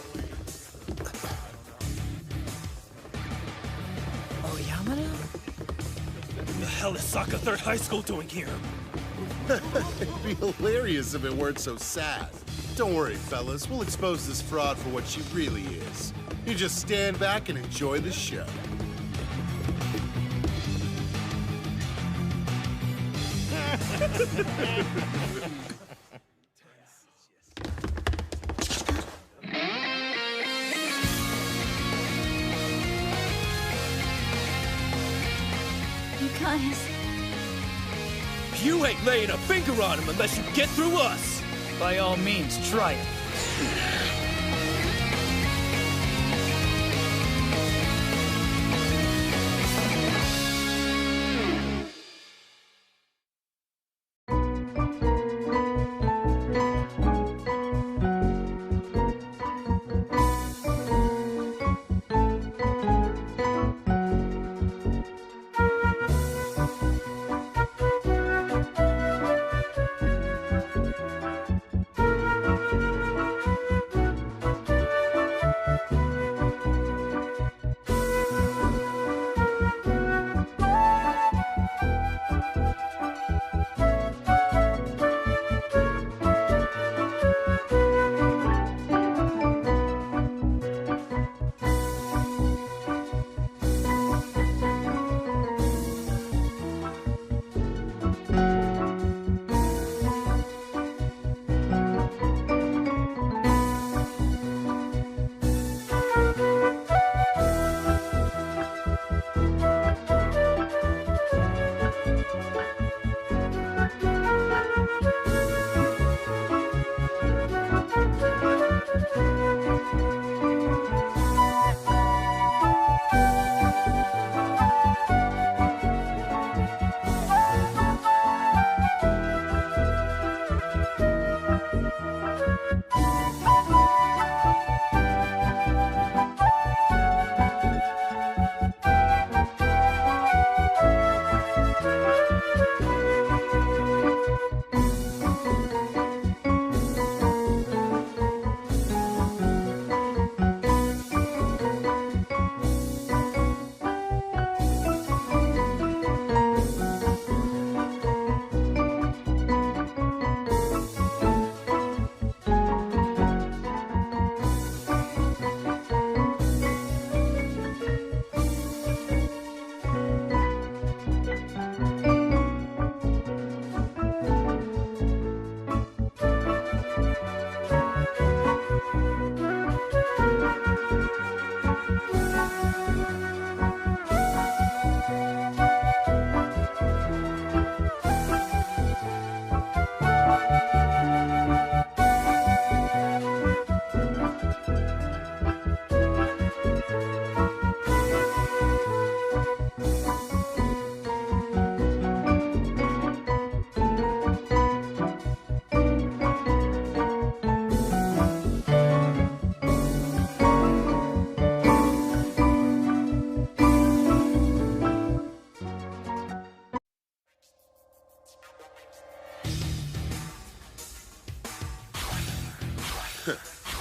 Oyamada? The hell is Saka Third High School doing here? It'd be hilarious if it weren't so sad. Don't worry, fellas. We'll expose this fraud for what she really is. You just stand back and enjoy the show. You guys... You ain't laying a finger on him unless you get through us! By all means, try it.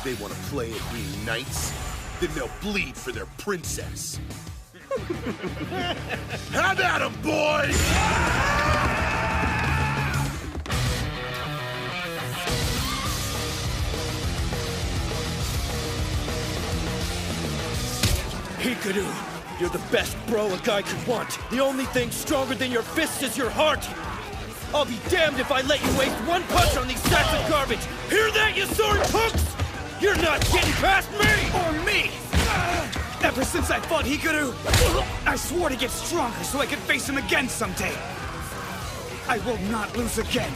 They want to play at being knights? Then they'll bleed for their princess. Have at 'em, boys! Hikaru, you're the best bro a guy could want. The only thing stronger than your fists is your heart. I'll be damned if I let you waste one punch on these sacks of garbage. Hear that, you sword hooks? You're not getting past me! Or me! Ever since I fought Hikaru, I swore to get stronger so I could face him again someday. I will not lose again.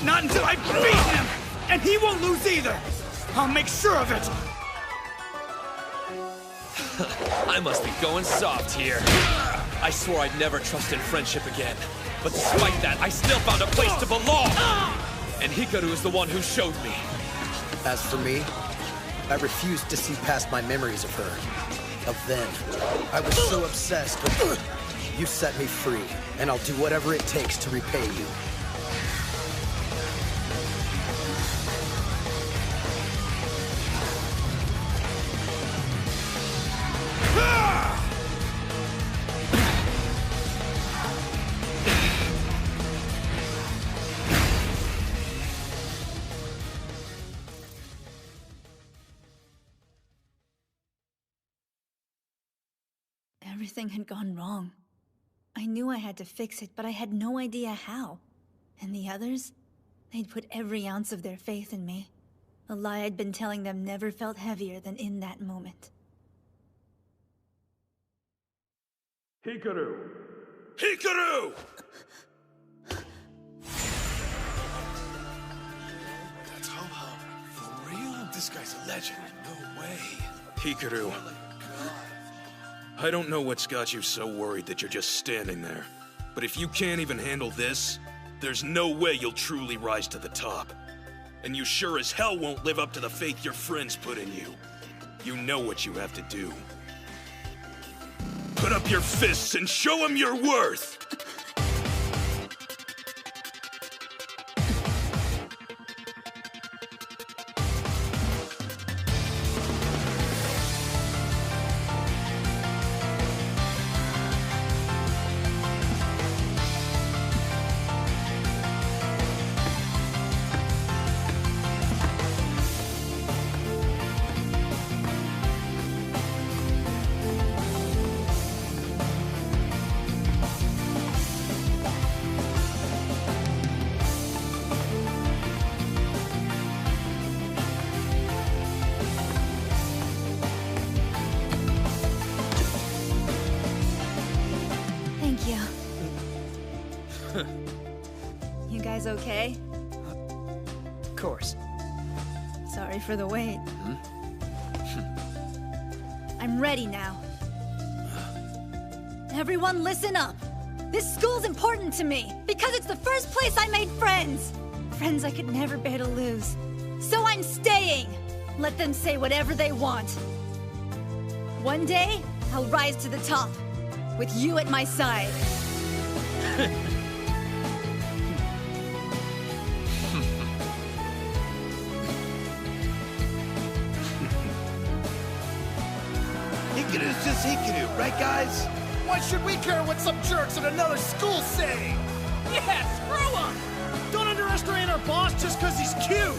Not until I beat him! And he won't lose either! I'll make sure of it! I must be going soft here. I swore I'd never trust in friendship again. But despite that, I still found a place to belong! And Hikaru is the one who showed me. As for me, I refused to see past my memories of her. Of then. I was so obsessed with you set me free, and I'll do whatever it takes to repay you. Everything had gone wrong. I knew I had to fix it, but I had no idea how. And the others? They'd put every ounce of their faith in me. A lie I'd been telling them never felt heavier than in that moment. Hikaru! Hikaru! That's Ho-Ho. For real? This guy's a legend. No way. Hikaru. I don't know what's got you so worried that you're just standing there. But if you can't even handle this, there's no way you'll truly rise to the top. And you sure as hell won't live up to the faith your friends put in you. You know what you have to do. Put up your fists and show them your worth! You guys okay? Of course. Sorry for the wait. I'm ready now. Everyone listen up. This school's important to me because it's the first place I made friends. Friends I could never bear to lose. So I'm staying. Let them say whatever they want. One day, I'll rise to the top. With you at my side. Hikaru's just Hikaru, right guys? Why should we care what some jerks at another school say? Yeah, screw him! Don't underestimate our boss just because he's cute!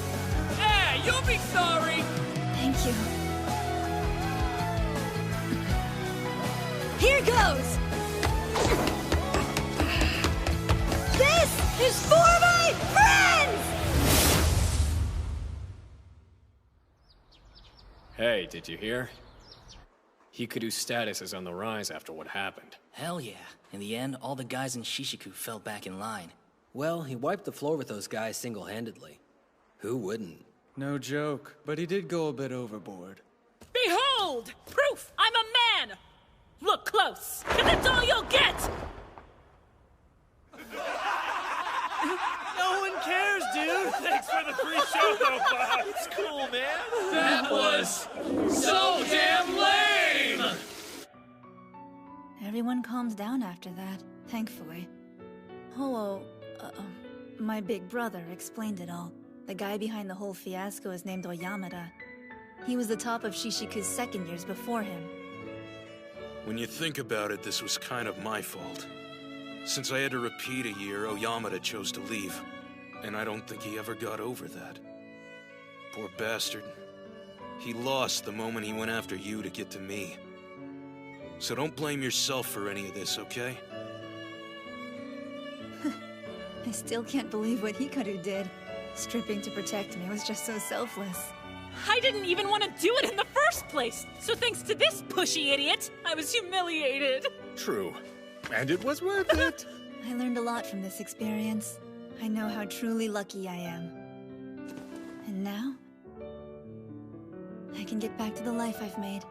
Yeah, you'll be sorry! Thank you. Here goes! This is for my friends! Hey, did you hear? Hikaru's status is on the rise after what happened. Hell yeah. In the end, all the guys in Shishiku fell back in line. Well, he wiped the floor with those guys single-handedly. Who wouldn't? No joke, but he did go a bit overboard. Behold! Proof I'm a man! Look close, and that's all you'll get! No one cares, dude! Thanks for the free show, though, Bob! It's cool, man! That was so damn lame! Everyone calmed down after that, thankfully. Ho-Oh, my big brother, explained it all. The guy behind the whole fiasco is named Oyamada. He was the top of Shishiku's second years before him. When you think about it, this was kind of my fault. Since I had to repeat a year, Oyamada chose to leave. And I don't think he ever got over that. Poor bastard. He lost the moment he went after you to get to me. So don't blame yourself for any of this, okay? I still can't believe what Hikaru did. Stripping to protect me was just so selfless. I didn't even want to do it in the first place! So thanks to this pushy idiot, I was humiliated! True. And it was worth it! I learned a lot from this experience. I know how truly lucky I am. And now, I can get back to the life I've made.